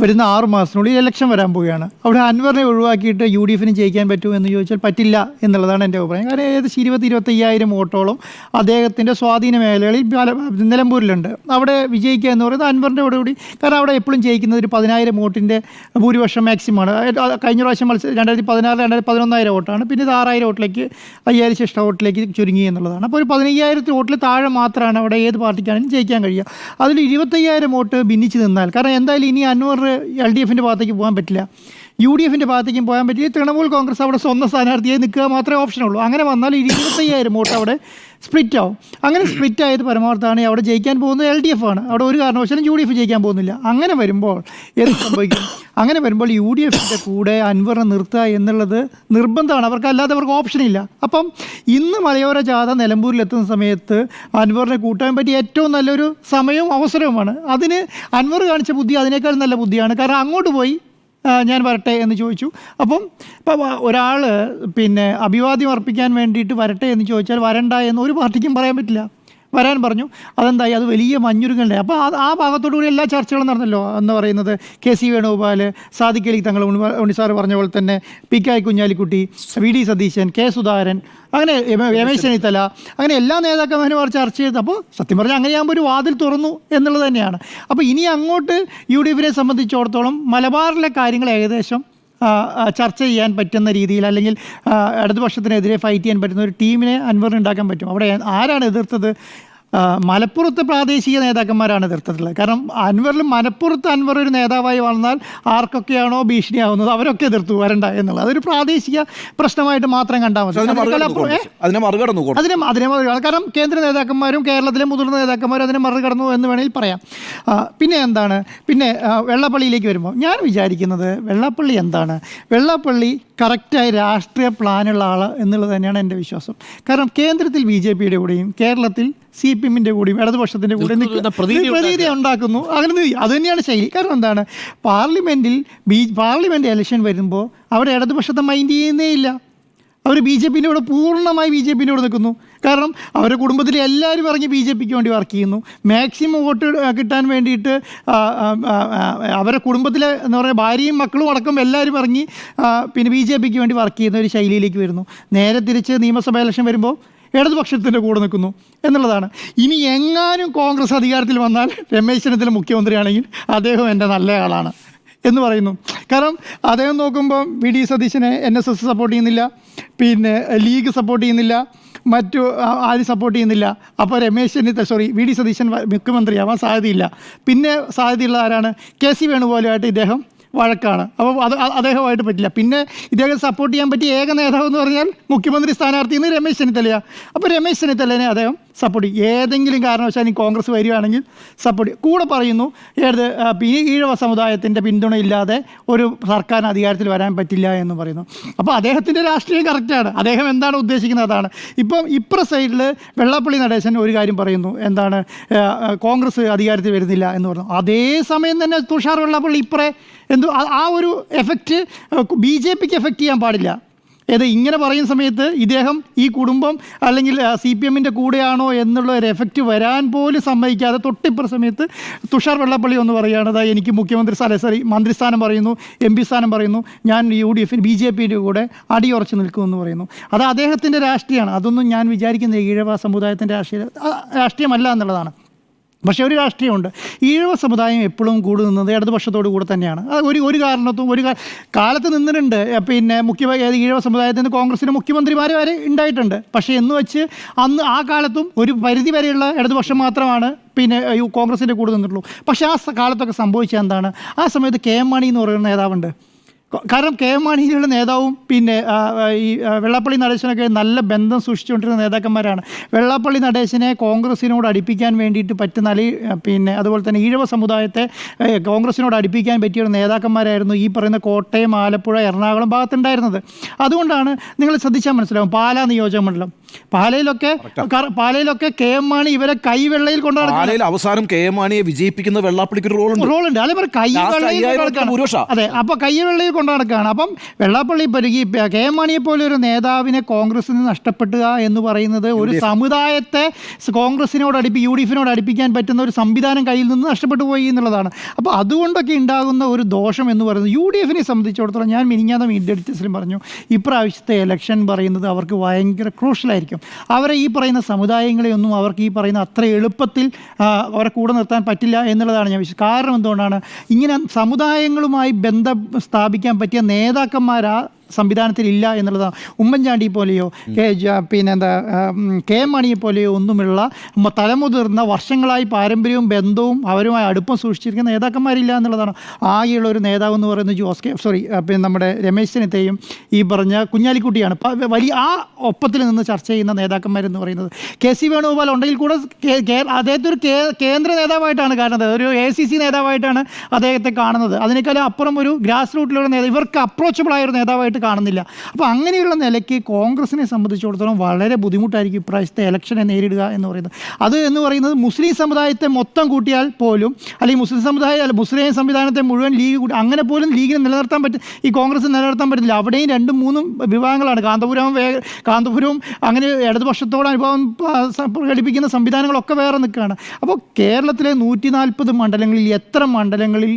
വരുന്ന 6 മാസത്തിനുള്ളിൽ ഇലക്ഷൻ വരാൻ പോവുകയാണ്. അവിടെ അൻവറിനെ ഒഴിവാക്കിയിട്ട് UDFന് ജയിക്കാൻ പറ്റുമോ എന്ന് ചോദിച്ചാൽ പറ്റില്ല എന്നുള്ളതാണ് എൻ്റെ അഭിപ്രായം. കാരണം ഏകദേശം 20-25,000 വോട്ടോളം അദ്ദേഹത്തിൻ്റെ സ്വാധീന മേഖലകളിൽ നിലമ്പൂരിലുണ്ട്. അവിടെ വിജയിക്കുക എന്ന് പറയുന്നത് അൻവറിൻ്റെ കൂടി, കാരണം അവിടെ എപ്പോഴും ജയിക്കുന്നത് ഒരു 10,000 വോട്ടിൻ്റെ ഭൂരിപക്ഷം മാക്സിമമാണ്. കഴിഞ്ഞ പ്രാവശ്യം 2016-2011 വോട്ടാണ്. പിന്നെ ഇത് 6,000 വോട്ടിലേക്ക് 5,000 വോട്ടിലേക്ക് ചുരുങ്ങി എന്നുള്ളതാണ്. അപ്പോൾ ഒരു 15,000 വോട്ടിൽ താഴെ മാത്രമാണ് അവിടെ ഏത് പാർട്ടിക്കാണെങ്കിലും ജയിക്കാൻ കഴിയുക. അതിൽ 25,000 വോട്ട് ഭിന്നിച്ച് നിന്നാൽ, കാരണം എന്തായാലും ഇനി അൻവർ LDFൻ്റെ ഭാഗത്തേക്ക് പോകാൻ പറ്റില്ല, UDFൻ്റെ ഭാഗത്തേക്കും പോകാൻ പറ്റില്ല. തൃണമൂൽ കോൺഗ്രസ് അവിടെ സ്വന്തം സ്ഥാനാർത്ഥിയായി നിൽക്കുക മാത്രമേ ഓപ്ഷനുള്ളൂ. അങ്ങനെ വന്നാൽ 25,000 വോട്ട് അവിടെ സ്പ്ലിറ്റ് ആവും. അങ്ങനെ സ്പ്ലിറ്റ് ആയത് പരമാവർത്താണ് അവിടെ ജയിക്കാൻ പോകുന്നത് LDF ആണ്. അവിടെ ഒരു കാരണവശാലും UDF ജയിക്കാൻ പോകുന്നില്ല. അങ്ങനെ വരുമ്പോൾ എന്ത് സംഭവിക്കും? അങ്ങനെ വരുമ്പോൾ UDFൻ്റെ കൂടെ അൻവറിനെ നിർത്തുക എന്നുള്ളത് നിർബന്ധമാണ്. അല്ലാതെ അവർക്ക് ഓപ്ഷനില്ല. അപ്പം ഇന്ന് മലയോര ജാഥ നിലമ്പൂരിലെത്തുന്ന സമയത്ത് അൻവറിനെ കൂട്ടാൻ പറ്റിയ ഏറ്റവും നല്ലൊരു സമയവും അവസരവുമാണ്. അതിന് അൻവർ കാണിച്ച ബുദ്ധി അതിനേക്കാൾ നല്ല ബുദ്ധിയാണ്. കാരണം അങ്ങോട്ട് പോയി ഞാൻ വരട്ടെ എന്ന് ചോദിച്ചു. അപ്പം ഒരാൾ പിന്നെ അഭിവാദ്യം അർപ്പിക്കാൻ വേണ്ടിയിട്ട് വരട്ടെ എന്ന് ചോദിച്ചാൽ വരണ്ട എന്ന് ഒരു പാർട്ടിക്കും പറയാൻ പറ്റില്ല. വരാൻ പറഞ്ഞു. അതെന്തായി, അത് വലിയ മഞ്ഞുരുങ്ങണ്ടേ. അപ്പോൾ ആ ഭാഗത്തോടു കൂടി എല്ലാ ചർച്ചകളും നടന്നല്ലോ. എന്ന് പറയുന്നത് KC വേണുഗോപാൽ, സാദിഖ് അലി തങ്ങൾ, ഉണ്ണിസാറ് പറഞ്ഞ പോലെ തന്നെ PK Kunhalikutty, VD Satheesan, K Sudhakaran, അങ്ങനെ രമേശ് ചെന്നിത്തല, അങ്ങനെ എല്ലാ നേതാക്കന്മാരും ചർച്ച ചെയ്ത്. അപ്പോൾ സത്യം പറഞ്ഞാൽ അങ്ങനെയാകുമ്പോൾ ഒരു വാതിൽ തുറന്നു എന്നുള്ളത് തന്നെയാണ്. അപ്പോൾ ഇനി അങ്ങോട്ട് UDF സംബന്ധിച്ചിടത്തോളം മലബാറിലെ കാര്യങ്ങൾ ഏകദേശം ചർച്ച ചെയ്യാൻ പറ്റുന്ന രീതിയിൽ, അല്ലെങ്കിൽ ഇടതുപക്ഷത്തിനെതിരെ ഫൈറ്റ് ചെയ്യാൻ പറ്റുന്ന ഒരു ടീമിനെ അൻവറിന് ഉണ്ടാക്കാൻ പറ്റും. അവിടെ ആരാണ് എതിർത്തത്? മലപ്പുറത്തെ പ്രാദേശിക നേതാക്കന്മാരാണ് എതിർത്തിട്ടുള്ളത്. കാരണം മലപ്പുറത്ത് അൻവർ ഒരു നേതാവായി വന്നാൽ ആർക്കൊക്കെയാണോ ഭീഷണിയാവുന്നത് അവരൊക്കെ എതിർത്തു വരണ്ട എന്നുള്ളത് അതൊരു പ്രാദേശിക പ്രശ്നമായിട്ട് മാത്രം കണ്ടാൽ മതി. അതിനെ മറികടന്നു. കാരണം കേന്ദ്ര നേതാക്കന്മാരും കേരളത്തിലെ മുതിർന്ന നേതാക്കന്മാരും അതിനെ മറികടന്നു എന്ന് വേണമെങ്കിൽ പറയാം. പിന്നെ വെള്ളാപ്പള്ളിയിലേക്ക് വരുമ്പോൾ ഞാൻ വിചാരിക്കുന്നത് വെള്ളാപ്പള്ളി കറക്റ്റായി രാഷ്ട്രീയ പ്ലാനുള്ള ആൾ എന്നുള്ളത് തന്നെയാണ് എൻ്റെ വിശ്വാസം. കാരണം കേന്ദ്രത്തിൽ BJPയുടെ കൂടെയും കേരളത്തിൽ CPM-ൻ്റെ കൂടെയും ഇടതുപക്ഷത്തിൻ്റെ കൂടെ പ്രതീതി ഉണ്ടാക്കുന്നു. അങ്ങനെ അത് തന്നെയാണ് ശൈലി. കാരണം എന്താണ്, പാർലമെൻറ്റ് ഇലക്ഷൻ വരുമ്പോൾ അവിടെ ഇടതുപക്ഷത്തെ മൈൻഡ് ചെയ്യുന്നേ ഇല്ല. അവർ BJPൻ്റെ കൂടെ പൂർണ്ണമായി BJPൻ്റെ കൂടെ നിൽക്കുന്നു. കാരണം അവരുടെ കുടുംബത്തിൽ എല്ലാവരും ഇറങ്ങി BJPക്ക് വേണ്ടി വർക്ക് ചെയ്യുന്നു. മാക്സിമം വോട്ട് കിട്ടാൻ വേണ്ടിയിട്ട് അവരുടെ കുടുംബത്തിലെ എന്ന് പറയുക ഭാര്യയും മക്കളും അടക്കം എല്ലാവരും ഇറങ്ങി പിന്നെ BJPക്ക് വേണ്ടി വർക്ക് ചെയ്യുന്ന ഒരു ശൈലിയിലേക്ക് വരുന്നു. നേരെ തിരിച്ച് നിയമസഭാ ഇലക്ഷൻ വരുമ്പോൾ ഇടതുപക്ഷത്തിൻ്റെ കൂടെ നിൽക്കുന്നു എന്നുള്ളതാണ്. ഇനി എങ്ങാനും കോൺഗ്രസ് അധികാരത്തിൽ വന്നാൽ രമേശ് ചെന്നിത്തല മുഖ്യമന്ത്രിയാണെങ്കിൽ അദ്ദേഹം എൻ്റെ നല്ല ആളാണ് എന്ന് പറയുന്നു. കാരണം അദ്ദേഹം നോക്കുമ്പോൾ VD സതീശനെ NSS സപ്പോർട്ട് ചെയ്യുന്നില്ല, പിന്നെ ലീഗ് സപ്പോർട്ട് ചെയ്യുന്നില്ല, മറ്റു ആരും സപ്പോർട്ട് ചെയ്യുന്നില്ല. അപ്പോൾ VD സതീശൻ മുഖ്യമന്ത്രിയാവാൻ സാധ്യതയില്ല. പിന്നെ സാധ്യതയുള്ള ആരാണ്? KC വേണുഗോപാലുമായിട്ട് ഇദ്ദേഹം വഴക്കാണ്. അപ്പോൾ അദ്ദേഹമായിട്ട് പറ്റില്ല. പിന്നെ ഇദ്ദേഹം സപ്പോർട്ട് ചെയ്യാൻ പറ്റിയ ഏക നേതാവ് എന്ന് പറഞ്ഞാൽ മുഖ്യമന്ത്രി സ്ഥാനാർത്ഥി എന്ന് രമേശ് ചെന്നിത്തലയാണ്. അപ്പോൾ രമേശ് ചെന്നിത്തലനെ അദ്ദേഹം സപ്പോർട്ട് ചെയ്യും. ഏതെങ്കിലും കാരണവശാലും കോൺഗ്രസ് വരികയാണെങ്കിൽ സപ്പോർട്ട് ചെയ്യും. കൂടെ പറയുന്നു ഈഴവ സമുദായത്തിൻ്റെ പിന്തുണയില്ലാതെ ഒരു സർക്കാർ അധികാരത്തിൽ വരാൻ പറ്റില്ല എന്ന് പറയുന്നു. അപ്പോൾ അദ്ദേഹത്തിൻ്റെ രാഷ്ട്രീയം കറക്റ്റാണ്. അദ്ദേഹം എന്താണ് ഉദ്ദേശിക്കുന്നത് അതാണ്. ഇപ്പം സൈഡിൽ വെള്ളാപ്പള്ളി നടേശൻ ഒരു കാര്യം പറയുന്നു, എന്താണ് കോൺഗ്രസ് അധികാരത്തിൽ വരുന്നില്ല എന്ന് പറഞ്ഞു. അതേസമയം തന്നെ തുഷാർ വെള്ളാപ്പള്ളി ആ ഒരു എഫക്റ്റ് BJPക്ക് എഫക്റ്റ് ചെയ്യാൻ പാടില്ല. ഇങ്ങനെ പറയുന്ന സമയത്ത് ഇദ്ദേഹം ഈ കുടുംബം അല്ലെങ്കിൽ CPM-ൻ്റെ കൂടെയാണോ എന്നുള്ള ഒരു എഫക്റ്റ് വരാൻ പോലും സമ്മതിക്കാതെ തൊട്ടിപ്പുറ സമയത്ത് തുഷാർ വെള്ളാപ്പള്ളി ഒന്ന് പറയുകയാണ്, എനിക്ക് മന്ത്രിസ്ഥാനം പറയുന്നു, MP സ്ഥാനം പറയുന്നു, ഞാൻ UDF BJPയുടെ കൂടെ അടിയുറച്ച് നിൽക്കുമെന്ന് പറയുന്നു. അത് അദ്ദേഹത്തിൻ്റെ രാഷ്ട്രീയമാണ്. അതൊന്നും ഞാൻ വിചാരിക്കുന്ന ഈഴവ സമുദായത്തിൻ്റെ രാഷ്ട്രീയമല്ല എന്നുള്ളതാണ്. പക്ഷേ ഒരു രാഷ്ട്രീയമുണ്ട്. ഈഴവ സമുദായം എപ്പോഴും കൂടെ നിന്നത് ഇടതുപക്ഷത്തോടു കൂടെ തന്നെയാണ്. അത് ഒരു കാരണത്തും കാലത്ത് നിന്നിട്ടുണ്ട്. പിന്നെ ഈഴവ സമുദായത്തിൽ നിന്ന് കോൺഗ്രസിന് മുഖ്യമന്ത്രിമാർ വരെ ഉണ്ടായിട്ടുണ്ട്. പക്ഷേ എന്ന് വെച്ച് ആ കാലത്തും ഒരു പരിധി വരെയുള്ള ഇടതുപക്ഷം മാത്രമാണ് പിന്നെ കോൺഗ്രസിൻ്റെ കൂടെ നിന്നിട്ടുള്ളൂ. പക്ഷേ ആ കാലത്തൊക്കെ സംഭവിച്ചത് എന്താണ്, ആ സമയത്ത് KM മാണി എന്ന് പറയുന്ന നേതാവുണ്ട്. കാരണം KM മാണിയിലുള്ള നേതാവും പിന്നെ ഈ വെള്ളാപ്പള്ളി നടേശനൊക്കെ നല്ല ബന്ധം സൂക്ഷിച്ചുകൊണ്ടിരുന്ന നേതാക്കന്മാരാണ്. വെള്ളാപ്പള്ളി നടേശനെ കോൺഗ്രസിനോട് അടുപ്പിക്കാൻ വേണ്ടിയിട്ട് പറ്റുന്ന പിന്നെ അതുപോലെ തന്നെ ഈഴവ സമുദായത്തെ കോൺഗ്രസിനോട് അടുപ്പിക്കാൻ പറ്റിയ ഒരു നേതാക്കന്മാരായിരുന്നു ഈ പറയുന്ന കോട്ടയം, ആലപ്പുഴ, എറണാകുളം ഭാഗത്തുണ്ടായിരുന്നത്. അതുകൊണ്ടാണ് നിങ്ങൾ ശ്രദ്ധിച്ചാൽ മനസ്സിലാവും, പാലാ നിയോജക മണ്ഡലം പാലയിലൊക്കെ KM മാണി ഇവരെ കൈവെള്ളയിൽ കൊണ്ടുനടക്കും. അവസാനം KM മാണിയെ വിജയിപ്പിക്കുന്ന വെള്ളാപ്പള്ളിക്ക് റോളുണ്ട്. അതേ അതെ, അപ്പോൾ കൈവെള്ളയിൽ കൊണ്ടു നടക്കുകയാണ്. അപ്പം വെള്ളാപ്പള്ളി ഈ KM മാണിയെ പോലെ ഒരു നേതാവിനെ കോൺഗ്രസിൽ നിന്ന് നഷ്ടപ്പെടുക എന്ന് പറയുന്നത് ഒരു സമുദായത്തെ കോൺഗ്രസിനോട് UDF-നോട് അടുപ്പിക്കാൻ പറ്റുന്ന ഒരു സംവിധാനം കയ്യിൽ നിന്ന് നഷ്ടപ്പെട്ടു പോയി എന്നുള്ളതാണ്. അപ്പോൾ അതുകൊണ്ടൊക്കെ ഉണ്ടാകുന്ന ഒരു ദോഷം എന്ന് പറയുന്നത് UDF-നെ സംബന്ധിച്ചിടത്തോളം, ഞാൻ മിനിഞ്ഞാന്ന് മീഡിയ എഡിറ്റേഴ്സിലും പറഞ്ഞു, ഇപ്രാവശ്യത്തെ ഇലക്ഷൻ പറയുന്നത് അവർക്ക് ഭയങ്കര ക്രൂഷ്യലായിരിക്കും. അവരെ ഈ പറയുന്ന സമുദായങ്ങളെയൊന്നും അവർക്ക് ഈ പറയുന്ന അത്ര എളുപ്പത്തിൽ അവരെ കൂടെ നിർത്താൻ പറ്റില്ല എന്നുള്ളതാണ് ഞാൻ വിശ്വസിക്കുന്നത്. കാരണം എന്തുകൊണ്ടാണ്, ഇങ്ങനെ സമുദായങ്ങളുമായി ബന്ധം സ്ഥാപിക്കാൻ പറ്റിയ നേതാക്കന്മാരാ സംവിധാനത്തിലില്ല എന്നുള്ളതാണ്. ഉമ്മൻചാണ്ടി പോലെയോ KM മാണിയെ പോലെയോ ഒന്നുമുള്ള തലമുതിർന്ന വർഷങ്ങളായി പാരമ്പര്യവും ബന്ധവും അവരുമായി അടുപ്പം സൂക്ഷിച്ചിരിക്കുന്ന നേതാക്കന്മാരില്ല എന്നുള്ളതാണ്. ആകെയുള്ള ഒരു നേതാവ് എന്ന് പറയുന്നത് നമ്മുടെ രമേശ് ചെന്നിത്തലയും ഈ പറഞ്ഞ കുഞ്ഞാലിക്കുട്ടിയാണ് വലിയ ആ ഒപ്പത്തിൽ നിന്ന് ചർച്ച ചെയ്യുന്ന നേതാക്കന്മാരെന്ന് പറയുന്നത്. KC വേണുഗോപാൽ ഉണ്ടെങ്കിൽ കൂടെ അദ്ദേഹത്തെ ഒരു കേന്ദ്ര നേതാവായിട്ടാണ് കാണുന്നത്, ഒരു ACC നേതാവായിട്ടാണ് അദ്ദേഹത്തെ കാണുന്നത്. അതിനേക്കാളും അപ്പുറം ഒരു ഗ്രാസ് റൂട്ടിലുള്ള ഇവർക്ക് അപ്രോച്ചബിൾ ആയ ഒരു നേതാവായിട്ട് അതിനകത്ത് കാണുന്നില്ല. അപ്പോൾ അങ്ങനെയുള്ള നിലയ്ക്ക് കോൺഗ്രസിനെ സംബന്ധിച്ചിടത്തോളം വളരെ ബുദ്ധിമുട്ടായിരിക്കും ഇപ്രാവശ്യത്തെ ഇലക്ഷനെ നേരിടുക എന്ന് പറയുന്നത്. അത് എന്ന് പറയുന്നത് മുസ്ലിം സമുദായത്തെ മൊത്തം കൂട്ടിയാൽ പോലും, അല്ലെങ്കിൽ മുസ്ലിം സംവിധാനത്തെ മുഴുവൻ ലീഗ് കൂട്ടി അങ്ങനെ പോലും ലീഗിനെ നിലനിർത്താൻ പറ്റും, ഈ കോൺഗ്രസ് നിലനിർത്താൻ പറ്റുന്നില്ല. അവിടെയും 2-3 വിഭാഗങ്ങളാണ്. കാന്തപുരവും അങ്ങനെ ഇടതുപക്ഷത്തോട് അനുഭവം പ്രകടിപ്പിക്കുന്ന സംവിധാനങ്ങളൊക്കെ വേറെ നിൽക്കുകയാണ്. അപ്പോൾ കേരളത്തിലെ 140 മണ്ഡലങ്ങളിൽ എത്ര മണ്ഡലങ്ങളിൽ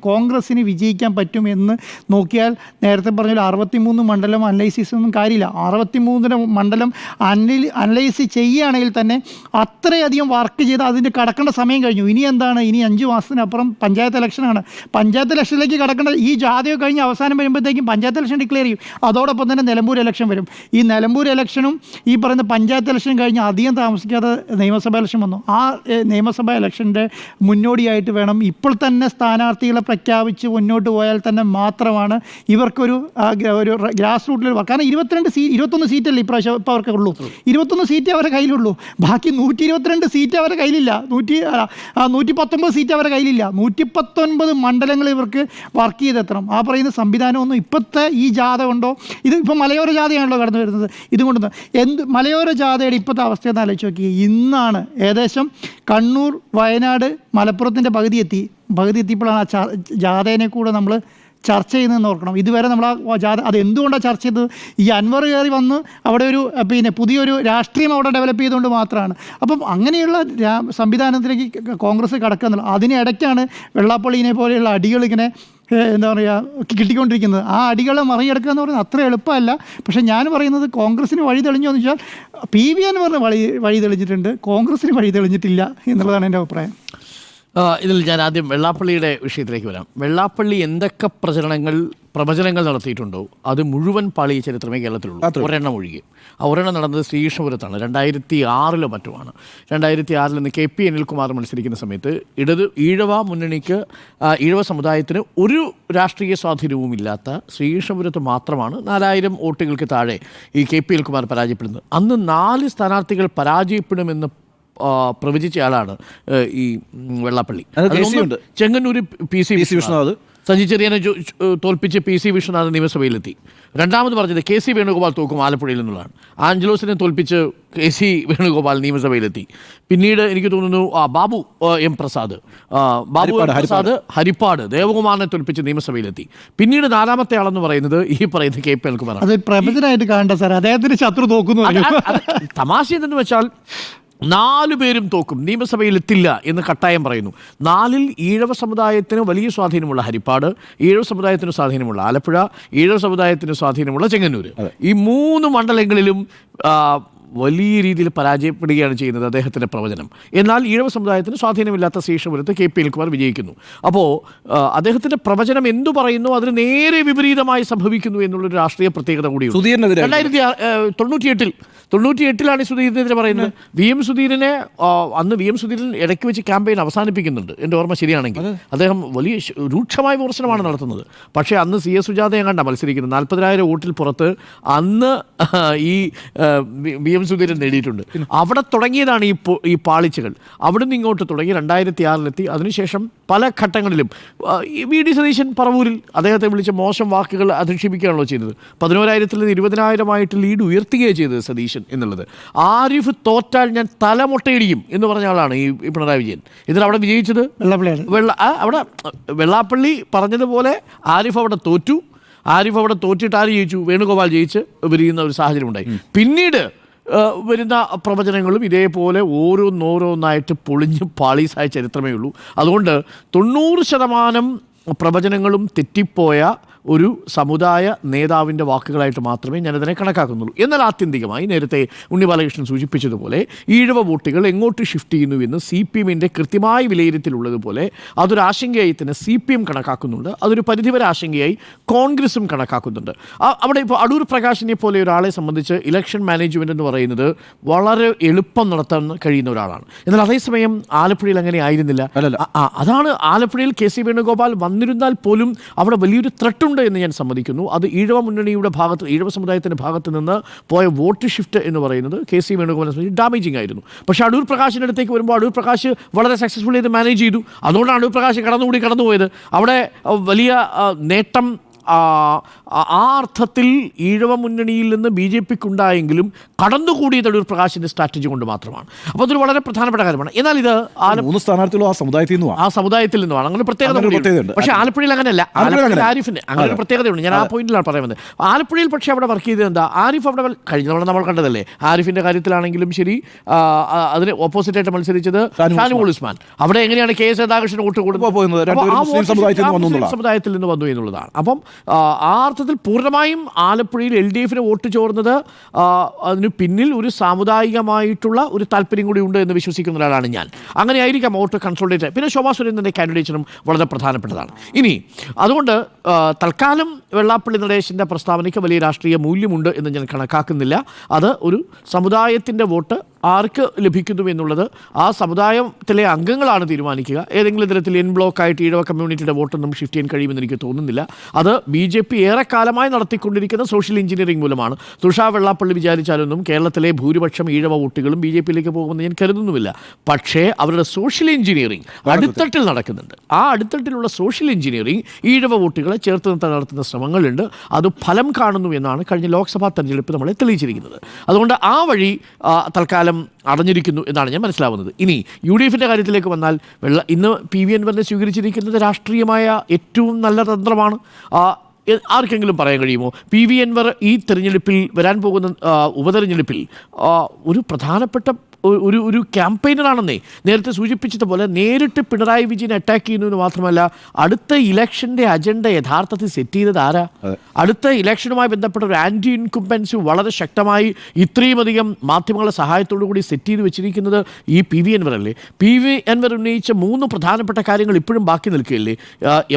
കോൺഗ്രസ്സിന് വിജയിക്കാൻ പറ്റുമെന്ന് നോക്കിയാൽ നേരത്തെ പറഞ്ഞ 63 മണ്ഡലം അനലൈസിസ് ഒന്നും കാര്യമില്ല. 63 മണ്ഡലം അനലൈസ് ചെയ്യുകയാണെങ്കിൽ തന്നെ അത്രയധികം വർക്ക് ചെയ്ത് അതിൻ്റെ കടക്കേണ്ട സമയം കഴിഞ്ഞു. ഇനി എന്താണ്? ഇനി 5 മാസത്തിനപ്പുറം പഞ്ചായത്ത് ഇലക്ഷനാണ്. പഞ്ചായത്ത് ഇലക്ഷനിലേക്ക് കടക്കേണ്ട ഈ ജാഥയോ കഴിഞ്ഞ് അവസാനം വരുമ്പോഴത്തേക്കും പഞ്ചായത്ത് ഇലക്ഷൻ ഡിക്ലെയർ ചെയ്യും. അതോടൊപ്പം തന്നെ നിലമ്പൂർ ഇലക്ഷൻ വരും. ഈ നിലമ്പൂർ ഇലക്ഷനും ഈ പറയുന്ന പഞ്ചായത്ത് ഇലക്ഷനും കഴിഞ്ഞ് അധികം താമസിക്കാതെ നിയമസഭാ ഇലക്ഷൻ വന്നു. ആ നിയമസഭാ ഇലക്ഷൻ്റെ മുന്നോടിയായിട്ട് വേണം ഇപ്പോൾ തന്നെ സ്ഥാനാർത്ഥികളെ പ്രഖ്യാപിച്ച് മുന്നോട്ട് പോയാൽ തന്നെ മാത്രമാണ് ഇവർക്കൊരു ഗ്രാസ് റൂട്ടിൽ കാരണം 21 സീറ്റല്ലേ ഇപ്രാവശ്യം ഇപ്പോൾ അവർക്ക് ഉള്ളൂ. 21 സീറ്റ് അവരുടെ കയ്യിലുള്ളൂ. ബാക്കി 122 സീറ്റ് അവരുടെ കയ്യിലില്ല. 119 സീറ്റ് അവരുടെ കയ്യിലില്ല. 119 മണ്ഡലങ്ങൾ ഇവർക്ക് വർക്ക് ചെയ്തെത്തണം. ആ പറയുന്ന സംവിധാനമൊന്നും ഇപ്പോഴത്തെ ഈ ജാഥ കൊണ്ടോ, ഇത് ഇപ്പോൾ മലയോര ജാഥയാണല്ലോ കടന്നു വരുന്നത്, ഇതുകൊണ്ട് മലയോര ജാഥയുടെ ഇപ്പോഴത്തെ അവസ്ഥയെന്ന് ആലോചിച്ച് നോക്കി. ഇന്നാണ് ഏകദേശം കണ്ണൂർ, വയനാട്, മലപ്പുറത്തിൻ്റെ പകുതി എത്തിയപ്പോഴാണ് ആ ജാഥേനെ കൂടെ നമ്മൾ ചർച്ച ചെയ്യുന്നതെന്ന് ഓർക്കണം. ഇതുവരെ നമ്മൾ ആ ജാഥ അത് എന്തുകൊണ്ടാണ് ചർച്ച ചെയ്തത്? ഈ അൻവർ കയറി വന്ന് അവിടെ ഒരു പുതിയൊരു രാഷ്ട്രീയം അവിടെ ഡെവലപ്പ് ചെയ്തുകൊണ്ട് മാത്രമാണ്. അപ്പം അങ്ങനെയുള്ള സംവിധാനത്തിലേക്ക് കോൺഗ്രസ് കടക്കുന്നുള്ളത്. അതിനിടയ്ക്കാണ് വെള്ളാപ്പള്ളിനെ പോലെയുള്ള അടികൾ ഇങ്ങനെ എന്താ പറയുക കിട്ടിക്കൊണ്ടിരിക്കുന്നത്. ആ അടികളെ മറികടക്കുക എന്ന് പറയുന്നത് അത്ര എളുപ്പമല്ല. പക്ഷേ ഞാൻ പറയുന്നത് കോൺഗ്രസ്സിന് വഴി തെളിഞ്ഞോ എന്ന് വെച്ചാൽ PV അൻവറിന് വഴി തെളിഞ്ഞിട്ടുണ്ട്, കോൺഗ്രസ്സിന് വഴി തെളിഞ്ഞിട്ടില്ല എന്നുള്ളതാണ് എൻ്റെ അഭിപ്രായം. ഇതിൽ ഞാൻ ആദ്യം വെള്ളാപ്പള്ളിയുടെ വിഷയത്തിലേക്ക് വരാം. വെള്ളാപ്പള്ളി എന്തൊക്കെ പ്രവചനങ്ങൾ നടത്തിയിട്ടുണ്ടോ അത് മുഴുവൻ പാളിയ ചരിത്രമേ കേരളത്തിലുള്ളൂ, ഒരെണ്ണം ഒഴികെ. ആ ഒരെണ്ണം നടന്നത് ശ്രീകൃഷ്ണപുരത്താണ്, 2006 മറ്റുമാണ്. 2006 KP അനിൽകുമാർ മത്സരിക്കുന്ന സമയത്ത് ഈഴവ സമുദായത്തിന് ഒരു രാഷ്ട്രീയ സ്വാധീനവുമില്ലാത്ത ശ്രീകൃഷ്ണപുരത്ത് മാത്രമാണ് 4000 വോട്ടുകൾക്ക് താഴെ ഈ KP അനിൽകുമാർ പരാജയപ്പെടുന്നത്. അന്ന് 4 സ്ഥാനാർത്ഥികൾ പരാജയപ്പെടുമെന്ന് പ്രവചിച്ച ആളാണ് ഈ വെള്ളാപ്പള്ളി. ചെങ്ങന്നൂർ PC വിശ്വനാഥ്, സജി ചെറിയനെ തോൽപ്പിച്ച് PC വിശ്വനാഥ് നിയമസഭയിലെത്തി. രണ്ടാമത് പറഞ്ഞത് KC വേണുഗോപാൽ തോക്കും ആലപ്പുഴയിൽ നിന്നുള്ളതാണ്. ആഞ്ചലോസിനെ തോൽപ്പിച്ച് KC വേണുഗോപാൽ നിയമസഭയിലെത്തി. പിന്നീട് എനിക്ക് തോന്നുന്നു ബാബു M പ്രസാദ് ഹരിപ്പാട് ദേവകുമാറിനെ തോൽപ്പിച്ച് നിയമസഭയിലെത്തി. പിന്നീട് 4ാമത്തെ ആളെന്ന് പറയുന്നത് ഈ പറയുന്ന KP അനിൽകുമാർ. അത് പ്രവചനമായിട്ട് കാണണ്ട സാർ, അദ്ദേഹത്തിന് ശത്രു തോക്കുന്നു. തമാശ എന്തെന്ന് വെച്ചാൽ 4 പേരും തോക്കും, നിയമസഭയിലെത്തില്ല എന്ന് കട്ടായം പറയുന്നു. 4-ൽ ഈഴവ സമുദായത്തിന് വലിയ സ്വാധീനമുള്ള ഹരിപ്പാട്, ഈഴവ സമുദായത്തിന് സ്വാധീനമുള്ള ആലപ്പുഴ, ഈഴവ സമുദായത്തിന് സ്വാധീനമുള്ള ചെങ്ങന്നൂർ, ഈ 3 മണ്ഡലങ്ങളിലും വലിയ രീതിയിൽ പരാജയപ്പെടുകയാണ് ചെയ്യുന്നത് അദ്ദേഹത്തിൻ്റെ പ്രവചനം. എന്നാൽ ഈഴവ സമുദായത്തിന് സ്വാധീനമില്ലാത്ത ശ്രീകൃഷ്ണപുരത്ത് KP അനിൽകുമാർ വിജയിക്കുന്നു. അപ്പോൾ അദ്ദേഹത്തിൻ്റെ പ്രവചനം എന്തു പറയുന്നു അതിന് നേരെ വിപരീതമായി സംഭവിക്കുന്നു എന്നുള്ളൊരു രാഷ്ട്രീയ പ്രത്യേകത കൂടിയുണ്ട്. 1998 സുധീരനെതിരെ പറയുന്നത്. അന്ന് VM സുധീരൻ ഇടയ്ക്ക് വെച്ച് ക്യാമ്പയിൻ അവസാനിപ്പിക്കുന്നുണ്ട്, എൻ്റെ ഓർമ്മ ശരിയാണെങ്കിൽ. അദ്ദേഹം വലിയ രൂക്ഷമായ വിമർശനമാണ് നടത്തുന്നത്. പക്ഷേ അന്ന് CS സുജാതയെ കണ്ട മത്സരിക്കുന്നത് 40,000 വോട്ടിൽ പുറത്ത് അന്ന് ഈ VM സുധീരൻ നേടിയിട്ടുണ്ട്. അവിടെ തുടങ്ങിയതാണ് ഈ പാളിച്ചകൾ. അവിടുന്ന് ഇങ്ങോട്ട് തുടങ്ങി 2006 അതിനുശേഷം പല ഘട്ടങ്ങളിലും VD സതീശൻ പറവൂരിൽ അദ്ദേഹത്തെ വിളിച്ച മോശം വാക്കുകൾ അധിക്ഷേപിക്കുകയാണല്ലോ ചെയ്തത്. 11,000-ൽ നിന്ന് 20,000 ലീഡ് ഉയർത്തുകയാണ് ചെയ്തത് സതീശൻ എന്നുള്ളത്. ആരിഫ് തോറ്റാൽ ഞാൻ തലമുട്ടയിടിക്കും എന്ന് പറഞ്ഞ ആളാണ് ഈ പിണറായി വിജയൻ. ഇതിൽ അവിടെ വിജയിച്ചത് അവിടെ വെള്ളാപ്പള്ളി പറഞ്ഞതുപോലെ ആരിഫ് അവിടെ തോറ്റിട്ട് ആര് ജയിച്ചു? വേണുഗോപാൽ ജയിച്ച് വിരിയുന്ന ഒരു സാഹചര്യം ഉണ്ടായി. പിന്നീട് വരുന്ന പ്രവചനങ്ങളും ഇതേപോലെ ഓരോന്നായിട്ട് പൊളിഞ്ഞ് പാളീസായ ചരിത്രമേ ഉള്ളൂ. അതുകൊണ്ട് 90% പ്രവചനങ്ങളും തെറ്റിപ്പോയ ഒരു സമുദായ നേതാവിൻ്റെ വാക്കുകളായിട്ട് മാത്രമേ ഞാനതിനെ കണക്കാക്കുന്നുള്ളൂ. എന്നാൽ ആത്യന്തികമായി നേരത്തെ ഉണ്ണി ബാലകൃഷ്ണൻ സൂചിപ്പിച്ചതുപോലെ ഈഴവ വോട്ടുകൾ എങ്ങോട്ട് ഷിഫ്റ്റ് ചെയ്യുന്നുവെന്ന് CPM-ൻ്റെ കൃത്യമായ വിലയിരുത്തലുള്ളതുപോലെ അതൊരു ആശങ്കയായി തന്നെ CPM കണക്കാക്കുന്നുണ്ട്. അതൊരു പരിധിവരെ ആശങ്കയായി കോൺഗ്രസും കണക്കാക്കുന്നുണ്ട്. അവിടെ ഇപ്പോൾ അടൂർ പ്രകാശിനെ പോലെ ഒരാളെ സംബന്ധിച്ച് ഇലക്ഷൻ മാനേജ്മെൻറ്റ് എന്ന് പറയുന്നത് വളരെ എളുപ്പം നടത്താൻ കഴിയുന്ന ഒരാളാണ്. എന്നാൽ അതേസമയം ആലപ്പുഴയിൽ അങ്ങനെ ആയിരുന്നില്ല. അതാണ് ആലപ്പുഴയിൽ KC വേണുഗോപാൽ വന്നിരുന്നാൽ പോലും അവിടെ വലിയൊരു ത്രെട്ട് എന്ന് ഞാൻ സമ്മതിക്കുന്നു. അത് ഈഴവ മുന്നണിയുടെ ഈഴവ സമുദായത്തിൻ്റെ ഭാഗത്ത് നിന്ന് പോയ വോട്ട് ഷിഫ്റ്റ് എന്ന് പറയുന്നത് KC വേണുഗോപാലിനെ സംബന്ധിച്ച് ഡാമേജിങ് ആയിരുന്നു. പക്ഷേ അടൂർ പ്രകാശിൻ്റെ അടുത്തേക്ക് വരുമ്പോൾ അടൂർ പ്രകാശ് വളരെ സക്സസ്ഫുള്ളി ഇത് മാനേജ് ചെയ്തു. അതുകൊണ്ടാണ് അടൂർ പ്രകാശ് കടന്നുപോയത്. അവിടെ വലിയ നേട്ടം ആ അർത്ഥത്തിൽ ഈഴവ മുന്നണിയിൽ നിന്ന് BJPക്ക് ഉണ്ടായെങ്കിലും കടന്നുകൂടിയത് ഒരു പ്രകാശിൻ്റെ സ്ട്രാറ്റജി കൊണ്ട് മാത്രമാണ്. അപ്പോൾ അതൊരു വളരെ പ്രധാനപ്പെട്ട കാര്യമാണ്. എന്നാൽ ഇത് 3 സ്ഥാനാർത്ഥികളും ആ സമുദായത്തിൽ നിന്നുമാണ്. അങ്ങനെ പ്രത്യേകത. പക്ഷേ ആലപ്പുഴയിൽ അങ്ങനെയല്ല. ആരിഫിന് അങ്ങനെ ഒരു പ്രത്യേകതയുണ്ട്. ഞാൻ ആ പോയിന്റിലാണ് പറയുന്നത്. ആലപ്പുഴയിൽ പക്ഷേ അവിടെ വർക്ക് ചെയ്തത് എന്താ, ആരിഫ് അവിടെ കഴിഞ്ഞ തവണ നമ്മൾ കണ്ടതല്ലേ, ആരിഫിൻ്റെ കാര്യത്തിലാണെങ്കിലും ശരി, അതിന് ഓപ്പോസിറ്റായിട്ട് മത്സരിച്ചത് ഷാനിമോൾ ഉസ്മാൻ. അവിടെ എങ്ങനെയാണ് KS രാധാകൃഷ്ണൻ വോട്ട് കൊടുക്കുന്നത്, സമുദായത്തിൽ നിന്ന് വന്നു എന്നുള്ളതാണ്. അപ്പം ആ അർത്ഥത്തിൽ പൂർണ്ണമായും ആലപ്പുഴയിൽ LDFന് വോട്ട് ചോർന്നത് അതിന് പിന്നിൽ ഒരു സാമുദായികമായിട്ടുള്ള ഒരു താല്പര്യം കൂടി ഉണ്ട് എന്ന് വിശ്വസിക്കുന്ന ഒരാളാണ് ഞാൻ. അങ്ങനെ ആയിരിക്കാം വോട്ട് കൺസോൾട്ടേറ്റ്. പിന്നെ ശോഭാ സുരേന്ദ്രൻ്റെ കാൻഡിഡേറ്റിനും വളരെ പ്രധാനപ്പെട്ടതാണ്. ഇനി അതുകൊണ്ട് തൽക്കാലം വെള്ളാപ്പള്ളി നടേശൻ്റെ പ്രസ്താവനയ്ക്ക് വലിയ രാഷ്ട്രീയ മൂല്യമുണ്ട് എന്ന് ഞാൻ കണക്കാക്കുന്നില്ല. അത് ഒരു സമുദായത്തിൻ്റെ വോട്ട് ആർക്ക് ലഭിക്കുന്നു എന്നുള്ളത് ആ സമുദായത്തിലെ അംഗങ്ങളാണ് തീരുമാനിക്കുക. ഏതെങ്കിലും തരത്തിൽ എൻ ബ്ലോക്കായിട്ട് ഈഴവ കമ്മ്യൂണിറ്റിയുടെ വോട്ടൊന്നും ഷിഫ്റ്റ് ചെയ്യാൻ കഴിയുമെന്ന് എനിക്ക് തോന്നുന്നില്ല. അത് BJP ഏറെക്കാലമായി നടത്തിക്കൊണ്ടിരിക്കുന്ന സോഷ്യൽ എഞ്ചിനീയറിംഗ് മൂലമാണ്. തുഷാർ വെള്ളാപ്പള്ളി വിചാരിച്ചാലൊന്നും കേരളത്തിലെ ഭൂരിപക്ഷം ഈഴവ വോട്ടുകളും BJPയിലേക്ക് പോകുമെന്ന് ഞാൻ കരുതുന്നുമില്ല. പക്ഷേ അവരുടെ സോഷ്യൽ എഞ്ചിനീയറിംഗ് അടിത്തട്ടിൽ നടക്കുന്നുണ്ട്. ആ അടിത്തട്ടിലുള്ള സോഷ്യൽ എഞ്ചിനീയറിംഗ് ഈഴവ വോട്ടുകളെ ചേർത്ത് നിർത്താൻ നടത്തുന്ന ശ്രമങ്ങളുണ്ട്. അത് ഫലം കാണുന്നു എന്നാണ് കഴിഞ്ഞ ലോക്സഭാ തെരഞ്ഞെടുപ്പ് നമ്മളെ തെളിയിച്ചിരിക്കുന്നത്. അതുകൊണ്ട് ആ വഴി തൽക്കാലം അടഞ്ഞിരിക്കുന്നു എന്നാണ് ഞാൻ മനസ്സിലാവുന്നത്. ഇനി UDFൻ്റെ കാര്യത്തിലേക്ക് വന്നാൽ ഇന്ന് PV അൻവറിനെ സ്വീകരിച്ചിരിക്കുന്നത് രാഷ്ട്രീയമായ ഏറ്റവും നല്ല തന്ത്രമാണ്. ആർക്കെങ്കിലും പറയാൻ കഴിയുമോ PV അൻവർ ഈ തെരഞ്ഞെടുപ്പിൽ വരാൻ പോകുന്ന ഉപതെരഞ്ഞെടുപ്പിൽ ഒരു പ്രധാനപ്പെട്ട ഒരു ക്യാമ്പയിനറാണെന്നേ? നേരത്തെ സൂചിപ്പിച്ചതുപോലെ നേരിട്ട് പിണറായി വിജയനെ അറ്റാക്ക് ചെയ്യുന്നതിന് മാത്രമല്ല, അടുത്ത ഇലക്ഷൻ്റെ അജണ്ട യഥാർത്ഥത്തിൽ സെറ്റ് ചെയ്തത് ആരാ? അടുത്ത ഇലക്ഷനുമായി ബന്ധപ്പെട്ട ഒരു ആൻറ്റി ഇൻകുംബൻസി വളരെ ശക്തമായി ഇത്രയും അധികം മാധ്യമങ്ങളുടെ സഹായത്തോടു കൂടി സെറ്റ് ചെയ്ത് വെച്ചിരിക്കുന്നത് ഈ PV അൻവർ അല്ലേ? PV അൻവർ ഉന്നയിച്ച 3 പ്രധാനപ്പെട്ട കാര്യങ്ങൾ ഇപ്പോഴും ബാക്കി നിൽക്കുകയല്ലേ?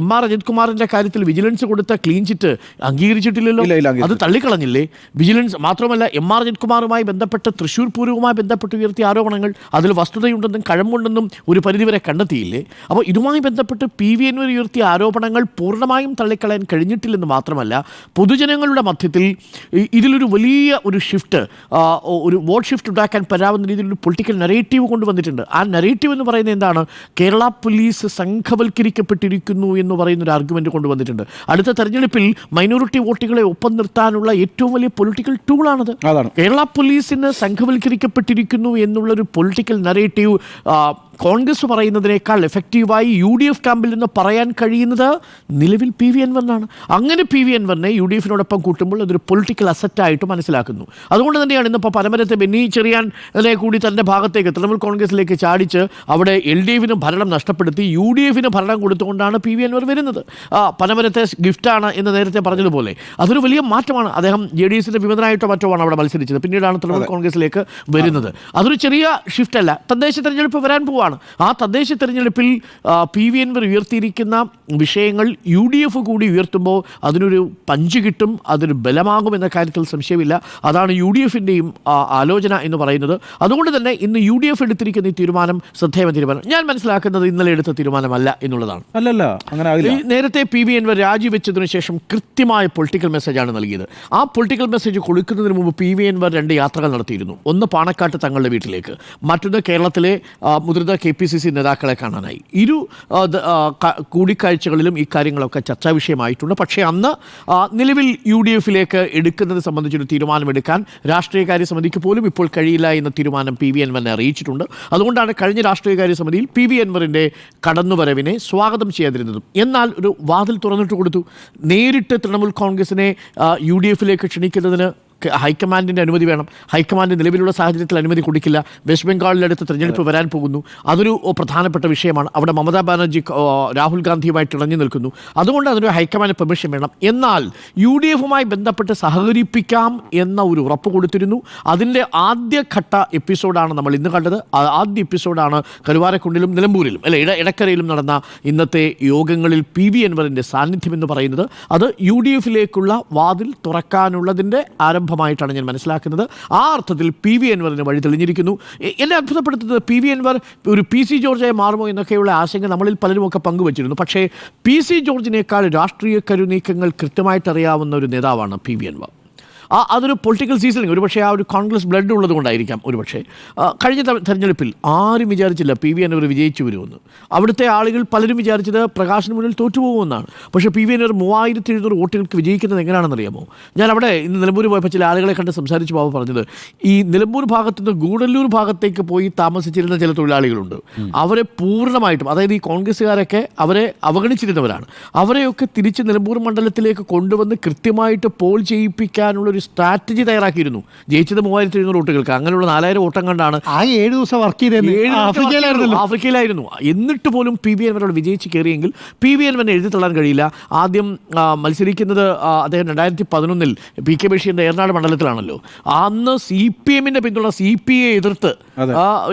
MR അജിത് കുമാറിൻ്റെ കാര്യത്തിൽ വിജിലൻസ് കൊടുത്ത ക്ലീൻ ചിറ്റ് അംഗീകരിച്ചിട്ടില്ലല്ലോ, അത് തള്ളിക്കളഞ്ഞില്ലേ? വിജിലൻസ് മാത്രമല്ല, MR അജിത് കുമാറുമായി ബന്ധപ്പെട്ട് തൃശ്ശൂർ പൂരവുമായി ബന്ധപ്പെട്ട് ആരോപണങ്ങൾ അതിൽ വസ്തുതയുണ്ടെന്നും കഴമ്പുണ്ടെന്നും ഒരു പരിധിവരെ കണ്ടെത്തിയില്ലേ? അപ്പോൾ ഇതുമായി ബന്ധപ്പെട്ട് PV അൻവർ ഉയർത്തിയ ആരോപണങ്ങൾ പൂർണ്ണമായും തള്ളിക്കളയാൻ കഴിഞ്ഞിട്ടില്ലെന്ന് മാത്രമല്ല, പൊതുജനങ്ങളുടെ മധ്യത്തിൽ ഇതിലൊരു വലിയ ഒരു ഷിഫ്റ്റ്, ഒരു വോട്ട് ഷിഫ്റ്റ് ഉണ്ടാക്കാൻ പറ്റാവുന്ന രീതിയിലൊരു പൊളിറ്റിക്കൽ നരേറ്റീവ് കൊണ്ടുവന്നിട്ടുണ്ട്. ആ നരേറ്റീവ് എന്ന് പറയുന്നത് എന്താണ്? കേരള പോലീസ് സംഘവൽക്കരിക്കപ്പെട്ടിരിക്കുന്നു എന്ന് പറയുന്ന ഒരു ആർഗ്യുമെൻറ്റ് കൊണ്ടുവന്നിട്ടുണ്ട്. അടുത്ത തെരഞ്ഞെടുപ്പിൽ മൈനോറിറ്റി വോട്ടുകളെ ഒപ്പം നിർത്താനുള്ള ഏറ്റവും വലിയ പൊളിറ്റിക്കൽ ടൂളാണത്. കേരള പോലീസിന് സംഘവൽക്കരിക്കപ്പെട്ടിരിക്കുന്നു എന്നുള്ളൊരു പൊളിറ്റിക്കൽ നരേറ്റീവ് കോൺഗ്രസ് പറയുന്നതിനേക്കാൾ എഫക്റ്റീവായി UDF ക്യാമ്പിൽ നിന്ന് പറയാൻ കഴിയുന്നത് നിലവിൽ PV അൻവറിനാണ്. അങ്ങനെ PV അൻവറിനെ UDFനോടൊപ്പം കൂട്ടുമ്പോൾ അതൊരു പൊളിറ്റിക്കൽ അസറ്റായിട്ട് മനസ്സിലാക്കുന്നു. അതുകൊണ്ട് തന്നെയാണ് ഇന്നിപ്പോൾ പനമരത്തെ ബെന്നി ചെറിയാനെ കൂടി തൻ്റെ ഭാഗത്തേക്ക് തൃണമൂൽ കോൺഗ്രസിലേക്ക് ചാടിച്ച് അവിടെ LDFന് ഭരണം നഷ്ടപ്പെടുത്തി UDFന് ഭരണം കൊടുത്തുകൊണ്ടാണ് PV അൻവർ വരുന്നത്. പനമരത്തെ ഗിഫ്റ്റാണ് എന്ന് നേരത്തെ പറഞ്ഞതുപോലെ അതൊരു വലിയ മാറ്റമാണ്. അദ്ദേഹം JDSൻ്റെ വിമതനായിട്ടോ മറ്റോ ആണ് അവിടെ മത്സരിച്ചത്, പിന്നീടാണ് തൃണമൂൽ കോൺഗ്രസിലേക്ക് വരുന്നത്. അതൊരു ചെറിയ ഷിഫ്റ്റ് അല്ല. തദ്ദേശ തെരഞ്ഞെടുപ്പ് വരാൻ പോവാണ്. ആ തദ്ദേശ തെരഞ്ഞെടുപ്പിൽ PV അൻവർ ഉയർത്തിയിരിക്കുന്ന വിഷയങ്ങൾ UDF കൂടി ഉയർത്തുമ്പോൾ അതിനൊരു പഞ്ച് കിട്ടും, അതൊരു ബലമാകും എന്ന കാര്യത്തിൽ സംശയമില്ല. അതാണ് UDFൻ്റെയും ആലോചന എന്ന് പറയുന്നത്. അതുകൊണ്ട് തന്നെ ഇന്ന് UDF എടുത്തിരിക്കുന്ന ഈ തീരുമാനം ശ്രദ്ധേയ തീരുമാനം. ഞാൻ മനസ്സിലാക്കുന്നത് ഇന്നലെ എടുത്ത തീരുമാനമല്ല എന്നുള്ളതാണ്. നേരത്തെ PV അൻവർ രാജിവെച്ചതിനു ശേഷം കൃത്യമായ പൊളിറ്റിക്കൽ മെസ്സേജാണ് നൽകിയത്. ആ പൊളിറ്റിക്കൽ മെസ്സേജ് കൊടുക്കുന്നതിന് മുമ്പ് PV അൻവർ 2 യാത്രകൾ നടത്തിയിരുന്നു. ഒന്ന് പാണക്കാട്ട് തങ്ങളുടെ വീട്ടിലേക്ക്, മറ്റൊന്ന് കേരളത്തിലെ മുതിർന്ന KPCC നേതാക്കളെ കാണാനായി. കൂടിക്കാഴ്ചകളിലും ഈ കാര്യങ്ങളൊക്കെ ചർച്ചാ വിഷയമായിട്ടുണ്ട്. പക്ഷേ അന്ന് നിലവിൽ UDFയിലേക്ക് എടുക്കുന്നത് സംബന്ധിച്ചൊരു തീരുമാനമെടുക്കാൻ രാഷ്ട്രീയകാര്യ സമിതിക്ക് പോലും ഇപ്പോൾ കഴിയില്ല എന്ന തീരുമാനം PV അൻവറിനെ അറിയിച്ചിട്ടുണ്ട്. അതുകൊണ്ടാണ് കഴിഞ്ഞ രാഷ്ട്രീയകാര്യ സമിതിയിൽ PV അൻവറിൻ്റെ കടന്നുവരവിനെ സ്വാഗതം ചെയ്യാതിരുന്നതും. എന്നാൽ ഒരു വാതിൽ തുറന്നിട്ട് കൊടുത്തു. നേരിട്ട് തൃണമൂൽ കോൺഗ്രസിനെ UDFയിലേക്ക് ക്ഷണിക്കുന്നതിന് ഹൈക്കമാൻഡിൻ്റെ അനുമതി വേണം. ഹൈക്കമാൻഡ് നിലവിലുള്ള സാഹചര്യത്തിൽ അനുമതി കൊടുക്കില്ല. വെസ്റ്റ് ബംഗാളിലടുത്ത് തെരഞ്ഞെടുപ്പ് വരാൻ പോകുന്നു. അതൊരു പ്രധാനപ്പെട്ട വിഷയമാണ്. അവിടെ മമതാ ബാനർജി രാഹുൽ ഗാന്ധിയുമായിട്ട് ഇണഞ്ഞു നിൽക്കുന്നു. അതുകൊണ്ട് അതിനൊരു ഹൈക്കമാൻഡ് പെർമിഷൻ വേണം. എന്നാൽ UDFുമായി ബന്ധപ്പെട്ട് സഹകരിപ്പിക്കാം എന്ന ഒരു ഉറപ്പ് കൊടുത്തിരുന്നു. അതിൻ്റെ ആദ്യഘട്ട എപ്പിസോഡാണ് നമ്മൾ ഇന്ന് കണ്ടത്. ആദ്യ എപ്പിസോഡാണ് കരുവാരക്കുണ്ടിലും നിലമ്പൂരിലും ഇടക്കരയിലും നടന്ന ഇന്നത്തെ യോഗങ്ങളിൽ PV അൻവറിൻ്റെ സാന്നിധ്യം എന്ന് പറയുന്നത്. അത് UDFയിലേക്കുള്ള വാതിൽ തുറക്കാനുള്ളതിൻ്റെ ആരംഭമായിട്ടാണ് ഞാൻ മനസ്സിലാക്കുന്നത്. ആ അർത്ഥത്തിൽ PV അൻവറിന് വഴി തെളിഞ്ഞിരിക്കുന്നു. എന്നെ അത്ഭുതപ്പെടുത്തുന്നത് PV അൻവർ ഒരു PC ജോർജായി മാറുമോ എന്നൊക്കെയുള്ള ആശങ്ക നമ്മളിൽ പലരുമൊക്കെ പങ്കുവച്ചിരുന്നു. പക്ഷേ PC ജോർജിനേക്കാൾ രാഷ്ട്രീയ കരുനീക്കങ്ങൾ കൃത്യമായിട്ട് അറിയാവുന്ന ഒരു നേതാവാണ് PV അൻവർ. അതൊരു പൊളിറ്റിക്കൽ സീസണിങ്, ഒരുപക്ഷെ ആ ഒരു കോൺഗ്രസ് ബ്ലഡ് ഉള്ളത് കൊണ്ടായിരിക്കാം ഒരുപക്ഷെ. കഴിഞ്ഞ തെരഞ്ഞെടുപ്പിൽ ആരും വിചാരിച്ചില്ല PV അൻവർ വിജയിച്ചു വരുമെന്ന്. അവിടുത്തെ ആളുകൾ പലരും വിചാരിച്ചത് പ്രകാശിന് മുന്നിൽ തോറ്റുപോകുമെന്നാണ്. പക്ഷേ PV അൻവർ 3700 വോട്ടുകൾക്ക് വിജയിക്കുന്നത് എങ്ങനെയാണെന്നറിയാമോ? ഞാൻ അവിടെ ഇന്ന് നിലമ്പൂർ പോയപ്പോൾ ചില ആളുകളെ കണ്ട് സംസാരിച്ച് ബാബു പറഞ്ഞത്, ഈ നിലമ്പൂർ ഭാഗത്തുനിന്ന് ഗൂഡല്ലൂർ ഭാഗത്തേക്ക് പോയി താമസിച്ചിരുന്ന ചില തൊഴിലാളികളുണ്ട്. അവരെ പൂർണ്ണമായിട്ടും, അതായത് ഈ കോൺഗ്രസ്സുകാരൊക്കെ അവരെ അവഗണിച്ചിരുന്നവരാണ്, അവരെയൊക്കെ തിരിച്ച് നിലമ്പൂർ മണ്ഡലത്തിലേക്ക് കൊണ്ടുവന്ന് കൃത്യമായിട്ട് പോൾ ചെയ്യിപ്പിക്കാനുള്ളൊരു സ്ട്രാറ്റജി തയ്യാറാക്കിയിരുന്നു. ജയിച്ചത് 3700 വോട്ടുകൾക്ക്. അങ്ങനെയുള്ള 4000 വോട്ടം കണ്ടാണ് ആ 7 ദിവസം വർക്ക് ചെയ്തത് ആഫ്രിക്കയിലായിരുന്നു. എന്നിട്ട് പോലും PV അൻവർ വിജയിച്ച് കയറിയെങ്കിൽ PV അൻവറിനെ എഴുതി തള്ളാൻ കഴിയില്ല. ആദ്യം മത്സരിക്കുന്നത് അദ്ദേഹം 2011 PK ബഷീറിന്റെ ഏറനാട് മണ്ഡലത്തിലാണല്ലോ. അന്ന് CPM-ന്റെ പിന്തുണ CPA എതിർത്ത്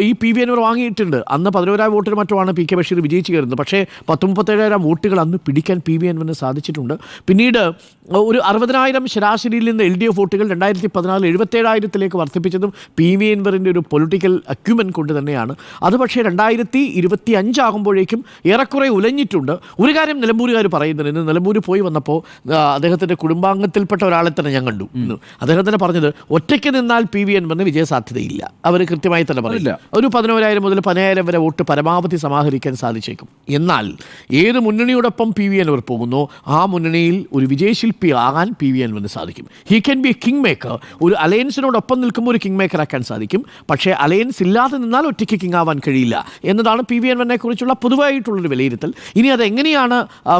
ഈ PV അൻവർ വാങ്ങിയിട്ടുണ്ട്. അന്ന് 11,000 വോട്ടിന് മറ്റുമാണ് PK ബഷീർ വിജയിച്ച് കയറുന്നത്. പക്ഷേ 37,000 വോട്ടുകൾ അന്ന് പിടിക്കാൻ PV അൻവറിന് സാധിച്ചിട്ടുണ്ട്. പിന്നീട് ഒരു 60,000 ശരാശരിയിൽ നിന്ന് LDF വോട്ടുകൾ 2014 77,000 വർദ്ധിപ്പിച്ചതും PV അൻവറിൻ്റെ ഒരു പൊളിറ്റിക്കൽ അക്യുമെൻ കൊണ്ട് തന്നെയാണ്. അത് പക്ഷേ 2025 ആകുമ്പോഴേക്കും ഏറെക്കുറെ ഉലഞ്ഞിട്ടുണ്ട്. ഒരു കാര്യം നിലമ്പൂരുകാർ പറയുന്നത്, ഇന്ന് നിലമ്പൂർ പോയി വന്നപ്പോൾ അദ്ദേഹത്തിൻ്റെ കുടുംബാംഗത്തിൽപ്പെട്ട ഒരാളെ തന്നെ ഞാൻ കണ്ടു. അദ്ദേഹം തന്നെ പറഞ്ഞത്, ഒറ്റയ്ക്ക് നിന്നാൽ PV അൻവറിന് വിജയസാധ്യതയില്ല. അവർ കൃത്യമായി തന്നെ പറയില്ല. ഒരു 11,000 മുതൽ 10,000 വരെ വോട്ട് പരമാവധി സമാഹരിക്കാൻ സാധിച്ചേക്കും. എന്നാൽ ഏത് മുന്നണിയോടൊപ്പം PV അൻവർ പോകുന്നു, ആ മുന്നണിയിൽ ഒരു വിജയശില്പി ആകാൻ PV അൻവറിന് സാധിക്കും. He can be A king maker. ഒരു അലയൻസിനോടൊപ്പം നിൽക്കുമ്പോൾ ഒരു കിങ് മേക്കർ ആക്കാൻ സാധിക്കും. പക്ഷേ അലയൻസ് ഇല്ലാതെ നിന്നാൽ ഒറ്റയ്ക്ക് കിങ് ആവാൻ കഴിയില്ല എന്നതാണ് PV അൻവറിനെ കുറിച്ചുള്ള പൊതുവായിട്ടുള്ളൊരു വിലയിരുത്തൽ. ഇനി അതെങ്ങനെയാണ്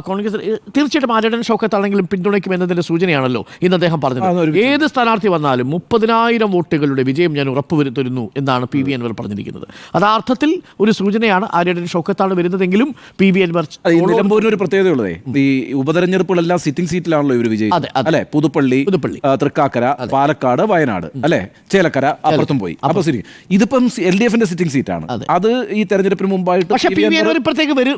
കോൺഗ്രസ്, തീർച്ചയായിട്ടും ആര്യടൻ ഷൗക്കത്താണെങ്കിലും പിന്തുണയ്ക്കും എന്നതിൻ്റെ സൂചനയാണല്ലോ ഇന്ന് അദ്ദേഹം പറഞ്ഞത്. ഏത് സ്ഥാനാർത്ഥി വന്നാലും 30,000 വോട്ടുകളുടെ വിജയം ഞാൻ ഉറപ്പുവരുത്തുന്നു എന്നാണ് PV അൻവർ പറഞ്ഞിരിക്കുന്നത്. അത് അർത്ഥത്തിൽ ഒരു സൂചനയാണ്. ആര്യടൻ ഷൗക്കത്താണ് വരുന്നതെങ്കിലും PV അൻവർ. നിലമ്പൂരിന് ഒരു പ്രത്യേകതയുള്ളതേ, ഈ ഉപതെരഞ്ഞെടുപ്പുകളെല്ലാം സിറ്റിംഗ് സീറ്റിലാണല്ലോ ഇവർ വിജയിച്ചത് അല്ലെ? പുതുപ്പള്ളി, തൃക്കാക്കര, പാലക്കാട്, വയനാട് അല്ലെ, ചേലക്കര അപ്പുറത്തും പോയി. അപ്പൊ ശരി, ഇതിപ്പം LDF-ന്റെ സിറ്റിംഗ് സീറ്റാണ്. അത് ഈ തെരഞ്ഞെടുപ്പിന് മുമ്പായിട്ട്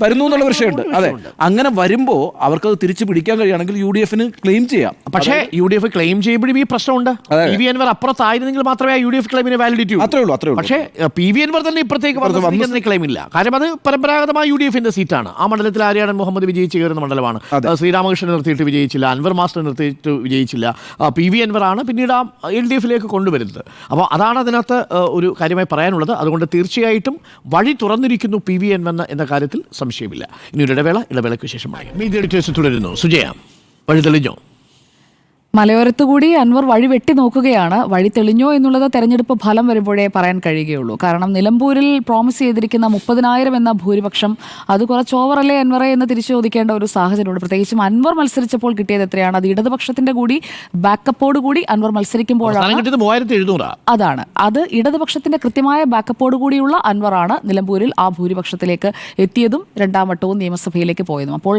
വരുന്നു എന്നുള്ള വിഷയമുണ്ട്. അതെ, അങ്ങനെ വരുമ്പോ അവർക്കത് തിരിച്ചു പിടിക്കാൻ കഴിയുകയാണെങ്കിൽ UDF-ന് ക്ലെയിം ചെയ്യാം. പക്ഷേ UDF ക്ലെയിം ചെയ്യുമ്പോഴും ഈ പ്രശ്നമുണ്ട്. PV അൻവർ അപ്പുറത്തായിരുന്നെങ്കിൽ മാത്രമേ UDF ക്ലെയിമിന് വാലിഡിറ്റി ഉള്ളൂ. അത്രേ ഉള്ളൂ. പക്ഷേ PV അൻവർ തന്നെ ഇപ്പുറത്തേക്ക് ക്ലെയിം ഇല്ല. കാര്യം അത് പരമ്പരാഗതമായ UDF-ന്റെ സീറ്റാണ്. ആ മണ്ഡലത്തിൽ ആര്യാടൻ മുഹമ്മദ് വിജയിച്ച് കയറുന്ന മണ്ഡലമാണ്. ശ്രീരാമകൃഷ്ണൻ നിർത്തിയിട്ട് വിജയിച്ചില്ല, അൻവർ മാസ്റ്റർ നിർത്തിയിട്ട് വിജയിച്ചില്ല. PV അൻവറാണ് പിന്നീട് ആ LDF-ലേക്ക് കൊണ്ടുവരുന്നത്. അപ്പോൾ അതാണ് അതിനകത്ത് ഒരു കാര്യമായി പറയാനുള്ളത്. അതുകൊണ്ട് തീർച്ചയായിട്ടും വഴി തുറന്നിരിക്കുന്നു PV അൻവർ എന്ന കാര്യത്തിൽ സംശയമില്ല. ഇനി ഒരു ഇടവേളയ്ക്ക് ശേഷമായി മീഡിയ എഡിറ്റേഴ്സ് തുടരുന്നു. സുജയ, വഴി തെളിഞ്ഞോ? മലയോരത്തുകൂടി അൻവർ വഴി വെട്ടി നോക്കുകയാണ്. വഴി തെളിഞ്ഞോ എന്നുള്ളത് തെരഞ്ഞെടുപ്പ് ഫലം വരുമ്പോഴേ പറയാൻ കഴിയുകയുള്ളൂ. കാരണം നിലമ്പൂരിൽ പ്രോമിസ് ചെയ്തിരിക്കുന്ന 30,000 എന്ന ഭൂരിപക്ഷം അത് കുറച്ച് ഓവറല്ലേ അൻവറെ എന്ന് തിരിച്ചു ചോദിക്കേണ്ട ഒരു സാഹചര്യമുണ്ട്. പ്രത്യേകിച്ചും അൻവർ മത്സരിച്ചപ്പോൾ കിട്ടിയത് എത്രയാണ്? അത് ഇടതുപക്ഷത്തിന്റെ കൂടി ബാക്കപ്പോട് കൂടി അൻവർ മത്സരിക്കുമ്പോഴാണ്. അതാണ്, അത് ഇടതുപക്ഷത്തിന്റെ കൃത്യമായ ബാക്കപ്പോട് കൂടിയുള്ള അൻവറാണ് നിലമ്പൂരിൽ ആ ഭൂരിപക്ഷത്തിലേക്ക് എത്തിയതും 2ാം വട്ടവും നിയമസഭയിലേക്ക് പോയതും. അപ്പോൾ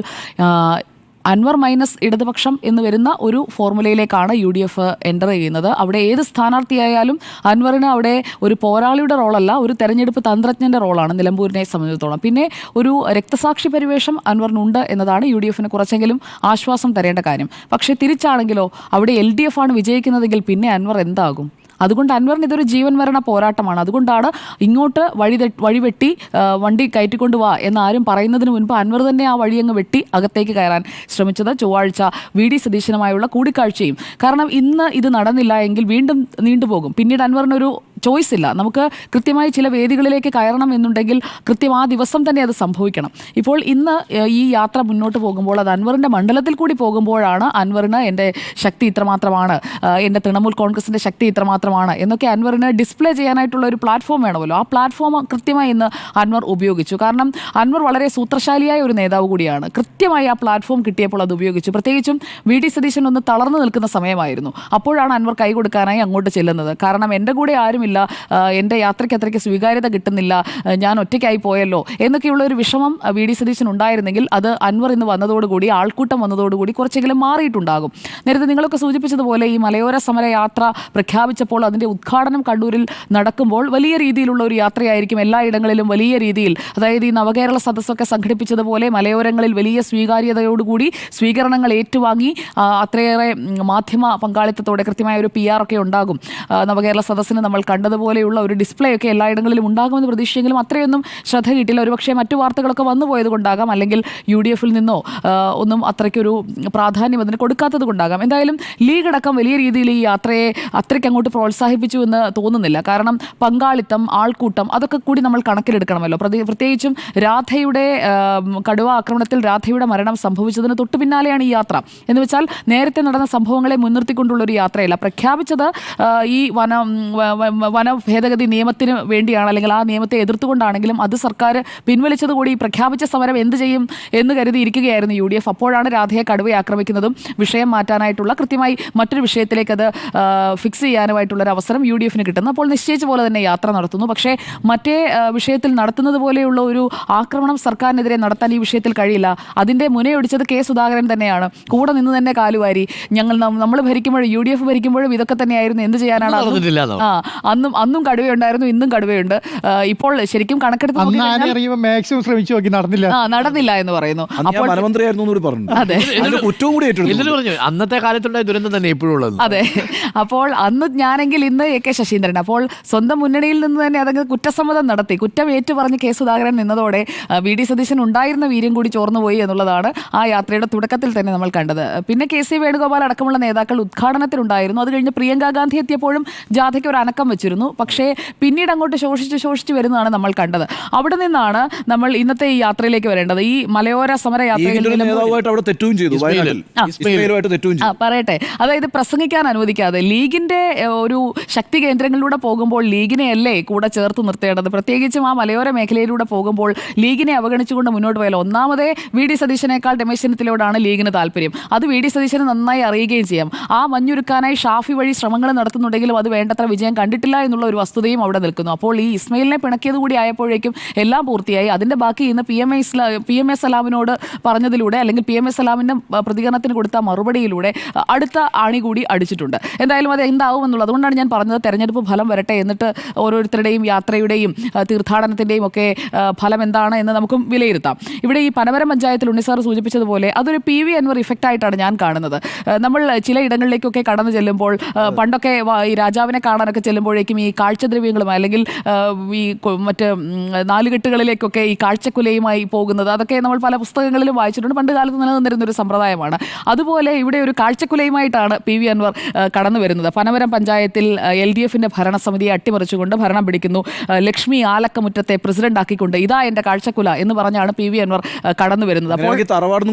അൻവർ മൈനസ് ഇടതുപക്ഷം എന്ന് വരുന്ന ഒരു ഫോർമുലയിലേക്കാണ് UDF എൻ്റർ ചെയ്യുന്നത്. അവിടെ ഏത് സ്ഥാനാർത്ഥിയായാലും അൻവറിന് അവിടെ ഒരു പോരാളിയുടെ റോളല്ല, ഒരു തെരഞ്ഞെടുപ്പ് തന്ത്രജ്ഞൻ്റെ റോളാണ് നിലമ്പൂരിനെ സംബന്ധിച്ചിടത്തോളം. പിന്നെ ഒരു രക്തസാക്ഷി പരിവേഷം അൻവറിനുണ്ട് എന്നതാണ് UDF-ന് കുറച്ചെങ്കിലും ആശ്വാസം തരേണ്ട കാര്യം. പക്ഷേ തിരിച്ചാണെങ്കിലോ, അവിടെ LDF ആണ് വിജയിക്കുന്നതെങ്കിൽ പിന്നെ അൻവർ എന്താകും? അതുകൊണ്ട് അൻവറിന് ഇതൊരു ജീവൻ മരണ പോരാട്ടമാണ്. അതുകൊണ്ടാണ് ഇങ്ങോട്ട് വഴിവെട്ടി വണ്ടി കയറ്റിക്കൊണ്ട് വാ എന്നാരും പറയുന്നതിന് മുൻപ് അൻവർ തന്നെ ആ വഴിയങ്ങ് വെട്ടി അകത്തേക്ക് കയറാൻ ശ്രമിച്ചത്. ചൊവ്വാഴ്ച VD സതീശനുമായുള്ള കൂടിക്കാഴ്ചയും. കാരണം ഇന്ന് ഇത് നടന്നില്ല എങ്കിൽ വീണ്ടും നീണ്ടുപോകും. പിന്നീട് അൻവറിനൊരു ചോയ്സ് ഇല്ല. നമുക്ക് കൃത്യമായി ചില വേദികളിലേക്ക് കയറണം എന്നുണ്ടെങ്കിൽ കൃത്യം ആ ദിവസം തന്നെ അത് സംഭവിക്കണം. ഇപ്പോൾ ഇന്ന് ഈ യാത്ര മുന്നോട്ട് പോകുമ്പോൾ അത് അൻവറിൻ്റെ മണ്ഡലത്തിൽ കൂടി പോകുമ്പോഴാണ് അൻവറിന് എൻ്റെ ശക്തി ഇത്രമാത്രമാണ്, എൻ്റെ തൃണമൂൽ കോൺഗ്രസിൻ്റെ ശക്തി ഇത്രമാത്രമാണ് എന്നൊക്കെ അൻവറിന് ഡിസ്പ്ലേ ചെയ്യാനായിട്ടുള്ള ഒരു പ്ലാറ്റ്ഫോം വേണമല്ലോ. ആ പ്ലാറ്റ്ഫോം കൃത്യമായി ഇന്ന് അൻവർ ഉപയോഗിച്ചു. കാരണം അൻവർ വളരെ സൂത്രശാലിയായ ഒരു നേതാവ് കൂടിയാണ്. കൃത്യമായി ആ പ്ലാറ്റ്ഫോം കിട്ടിയപ്പോൾ അത് ഉപയോഗിച്ചു. പ്രത്യേകിച്ചും VD സതീശൻ ഒന്ന് തളർന്നു നിൽക്കുന്ന സമയമായിരുന്നു. അപ്പോഴാണ് അൻവർ കൈ കൊടുക്കാനായി അങ്ങോട്ട് ചെല്ലുന്നത്. കാരണം എൻ്റെ കൂടെ ആരും എൻ്റെ യാത്രയ്ക്ക് അത്രയ്ക്ക് സ്വീകാര്യത കിട്ടുന്നില്ല, ഞാൻ ഒറ്റയ്ക്കായി പോയല്ലോ എന്നൊക്കെയുള്ള ഒരു വിഷമം VD സതീശൻ ഉണ്ടായിരുന്നെങ്കിൽ അത് അൻവർ ഇന്ന് വന്നതോടുകൂടി, ആൾക്കൂട്ടം വന്നതോടുകൂടി കുറച്ചെങ്കിലും മാറിയിട്ടുണ്ടാകും. നേരത്തെ നിങ്ങളൊക്കെ സൂചിപ്പിച്ചതുപോലെ ഈ മലയോര സമര യാത്ര പ്രഖ്യാപിച്ചപ്പോൾ അതിൻ്റെ ഉദ്ഘാടനം കണ്ണൂരിൽ നടക്കുമ്പോൾ വലിയ രീതിയിലുള്ള ഒരു യാത്രയായിരിക്കും. എല്ലായിടങ്ങളിലും വലിയ രീതിയിൽ, അതായത് ഈ നവകേരള സദസ്സൊക്കെ സംഘടിപ്പിച്ചതുപോലെ മലയോരങ്ങളിൽ വലിയ സ്വീകാര്യതയോടുകൂടി സ്വീകരണങ്ങൾ ഏറ്റുവാങ്ങി അത്രയേറെ മാധ്യമ പങ്കാളിത്തത്തോടെ കൃത്യമായ ഒരു PR ഒക്കെ ഉണ്ടാകും. നവകേരള സദസ്സിന് നമ്മൾ കണ്ടതുപോലെയുള്ള ഒരു ഡിസ്പ്ലേ ഒക്കെ എല്ലായിടങ്ങളിലും ഉണ്ടാകുമെന്ന് പ്രതീക്ഷിച്ചെങ്കിലും അത്രയൊന്നും ശ്രദ്ധ കിട്ടില്ല. ഒരുപക്ഷെ മറ്റു വാർത്തകളൊക്കെ വന്നു പോയത് കൊണ്ടാകാം, അല്ലെങ്കിൽ UDF-ൽ നിന്നോ ഒന്നും അത്രയ്ക്കൊരു പ്രാധാന്യം അതിന് കൊടുക്കാത്തത് കൊണ്ടാകാം. എന്തായാലും ലീഗ് അടക്കം വലിയ രീതിയിൽ ഈ യാത്രയെ അത്രയ്ക്ക് അങ്ങോട്ട് പ്രോത്സാഹിപ്പിച്ചു എന്ന് തോന്നുന്നില്ല. കാരണം പങ്കാളിത്തം, ആൾക്കൂട്ടം, അതൊക്കെ കൂടി നമ്മൾ കണക്കിലെടുക്കണമല്ലോ. പ്രത്യേകിച്ചും രാധയുടെ കടുവ ആക്രമണത്തിൽ രാധയുടെ മരണം സംഭവിച്ചതിന് തൊട്ടു പിന്നാലെയാണ് ഈ യാത്ര. എന്ന് വെച്ചാൽ നേരത്തെ നടന്ന സംഭവങ്ങളെ മുൻനിർത്തിക്കൊണ്ടുള്ളൊരു യാത്രയല്ല. പ്രഖ്യാപിച്ചത് ഈ വന ഭേദഗതി നിയമത്തിന് വേണ്ടിയാണ്, അല്ലെങ്കിൽ ആ നിയമത്തെ എതിർത്തുകൊണ്ടാണെങ്കിലും അത് സർക്കാർ പിൻവലിച്ചതുകൂടി പ്രഖ്യാപിച്ച സമരം എന്ത് ചെയ്യും എന്ന് കരുതിയിരിക്കുകയായിരുന്നു UDF. അപ്പോഴാണ് രാധയെ കടുവയെ ആക്രമിക്കുന്നതും വിഷയം മാറ്റാനായിട്ടുള്ള കൃത്യമായി മറ്റൊരു വിഷയത്തിലേക്ക് അത് ഫിക്സ് ചെയ്യാനുമായിട്ടുള്ളൊരു അവസരം UDF-ന് കിട്ടുന്നു. അപ്പോൾ നിശ്ചയിച്ച പോലെ തന്നെ യാത്ര നടത്തുന്നു. പക്ഷേ മറ്റേ വിഷയത്തിൽ നടത്തുന്നത് പോലെയുള്ള ഒരു ആക്രമണം സർക്കാരിനെതിരെ നടത്താൻ ഈ വിഷയത്തിൽ കഴിയില്ല. അതിൻ്റെ മുനയൊടിച്ചത് K. സുധാകരൻ തന്നെയാണ്. കൂടെ നിന്ന് തന്നെ കാലുവാരി. നമ്മൾ ഭരിക്കുമ്പോഴും UDF ഭരിക്കുമ്പോഴും ഇതൊക്കെ തന്നെയായിരുന്നു. എന്ത് ചെയ്യാനാണ്? അന്നും കടുവയുണ്ടായിരുന്നു, ഇന്നും കടുവയുണ്ട്. ഇപ്പോൾ ശരിക്കും കണക്കെടുത്ത് മാക്സിമം ശ്രമിച്ചു നോക്കി, നടന്നില്ല എന്ന് പറയുന്നു. അപ്പോൾ അതെ, അന്നത്തെ കാലത്തുണ്ടായ ദുരന്തം തന്നെ ഇപ്പോഴും ഉള്ളത്. അതെ, അപ്പോൾ അന്ന് ഞാനെങ്കിൽ ഇന്ന് AK ശശീന്ദ്രൻ. അപ്പോൾ സ്വന്തം മുന്നണിയിൽ നിന്ന് തന്നെ അതങ്ങ് കുറ്റസമ്മതം നടത്തി, കുറ്റം ഏറ്റു പറഞ്ഞ് K. സുധാകരൻ നിന്നതോടെ VD സതീശൻ ഉണ്ടായിരുന്ന വീര്യം കൂടി ചോർന്നുപോയി എന്നുള്ളതാണ് ആ യാത്രയുടെ തുടക്കത്തിൽ തന്നെ നമ്മൾ കണ്ടത്. പിന്നെ KC വേണുഗോപാൽ അടക്കമുള്ള നേതാക്കൾ ഉദ്ഘാടനത്തിലുണ്ടായിരുന്നു. അത് കഴിഞ്ഞ് പ്രിയങ്ക ഗാന്ധി എത്തിയപ്പോഴും ജാഥയ്ക്ക് ഒരു അനക്കം വെച്ചിരുന്നു. പക്ഷേ പിന്നീട് അങ്ങോട്ട് ശോഷിച്ച് വരുന്നതാണ് നമ്മൾ കണ്ടത്. അവിടെ നിന്നാണ് നമ്മൾ ഇന്നത്തെ ഈ യാത്രയിലേക്ക് വരേണ്ടത്. ഈ മലയോര സമര യാത്രയിൽ പറയട്ടെ, അതായത് പ്രസംഗിക്കാൻ അനുവദിക്കാതെ ലീഗിന്റെ ഒരു ശക്തി കേന്ദ്രങ്ങളിലൂടെ പോകുമ്പോൾ ലീഗിനെ അല്ലേ കൂടെ ചേർത്ത് നിർത്തേണ്ടത്? പ്രത്യേകിച്ചും ആ മലയോര മേഖലയിലൂടെ പോകുമ്പോൾ ലീഗിനെ അവഗണിച്ചുകൊണ്ട് മുന്നോട്ട് പോയാൽ ഒന്നാമതേ VD സതീശനേക്കാൾ രമേശ് ചെന്നിത്തലയോടാണ് ലീഗിന് താല്പര്യം. അത് VD സതീശന് നന്നായി അറിയുകയും ചെയ്യാം. ആ മഞ്ഞുരുക്കാനായി ഷാഫി വഴി ശ്രമങ്ങൾ നടത്തുന്നുണ്ടെങ്കിലും അത് വേണ്ടത്ര വിജയം കണ്ടിട്ടില്ല എന്നുള്ള ഒരു വസ്തുതയും അവിടെ നിൽക്കുന്നു. അപ്പോൾ ഈ ഇസ്മയിലിനെ പിണക്കിയത് കൂടി ആയപ്പോഴേക്കും എല്ലാം പൂർത്തിയായി. അതിന്റെ ബാക്കി ഇന്ന് PM എ സലാമിനോട് പറഞ്ഞതിലൂടെ, അല്ലെങ്കിൽ PM എ സലാമിന്റെ പ്രതികരണത്തിന് കൊടുത്ത മറുപടിയിലൂടെ അടുത്ത ആണി കൂടി അടിച്ചിട്ടുണ്ട്. എന്തായാലും അത് എന്താവും എന്നുള്ളത്. അതുകൊണ്ടാണ് ഞാൻ പറഞ്ഞത് തെരഞ്ഞെടുപ്പ് ഫലം വരട്ടെ, എന്നിട്ട് ഓരോരുത്തരുടെയും യാത്രയുടെയും തീർത്ഥാടനത്തിന്റെയും ഒക്കെ ഫലം എന്താണ് എന്ന് നമുക്കും വിലയിരുത്താം. ഇവിടെ ഈ പനമരം പഞ്ചായത്തിൽ ഉണ്ണിസാർ സൂചിപ്പിച്ചതുപോലെ അതൊരു PV അൻവർ ഇഫക്റ്റ് ആയിട്ടാണ് ഞാൻ കാണുന്നത്. നമ്മൾ ചില ഇടങ്ങളിലേക്കൊക്കെ കടന്നു ചെല്ലുമ്പോൾ, പണ്ടൊക്കെ ഈ രാജാവിനെ കാണാനൊക്കെ ചെല്ലുമ്പോഴേക്കും ഈ കാഴ്ചദ്രവ്യങ്ങളും അല്ലെങ്കിൽ ഈ മറ്റ് നാലുകെട്ടുകളിലേക്കൊക്കെ ഈ കാഴ്ചക്കുലയുമായി പോകുന്നത്, അതൊക്കെ നമ്മൾ പല പുസ്തകങ്ങളിലും വായിച്ചിട്ടുണ്ട്. പണ്ട് കാലത്ത് നിലനിന്നിരുന്നൊരു സമ്പ്രദായമാണ്. അതുപോലെ ഇവിടെ ഒരു കാഴ്ചക്കുലയുമായിട്ടാണ് PV അൻവർ കടന്നു വരുന്നത്. പനമരം പഞ്ചായത്തിൽ LDF-ന്റെ ഭരണസമിതിയെ അട്ടിമറിച്ചുകൊണ്ട് ഭരണം പിടിക്കുന്നു. ലക്ഷ്മി ആലക്കമുറ്റത്തെ പ്രസിഡന്റ് ആക്കിക്കൊണ്ട് ഇതാ എന്റെ കാഴ്ചക്കുല എന്ന് പറഞ്ഞാണ് PV അൻവർ കടന്നു വരുന്നത്. അപ്പോൾ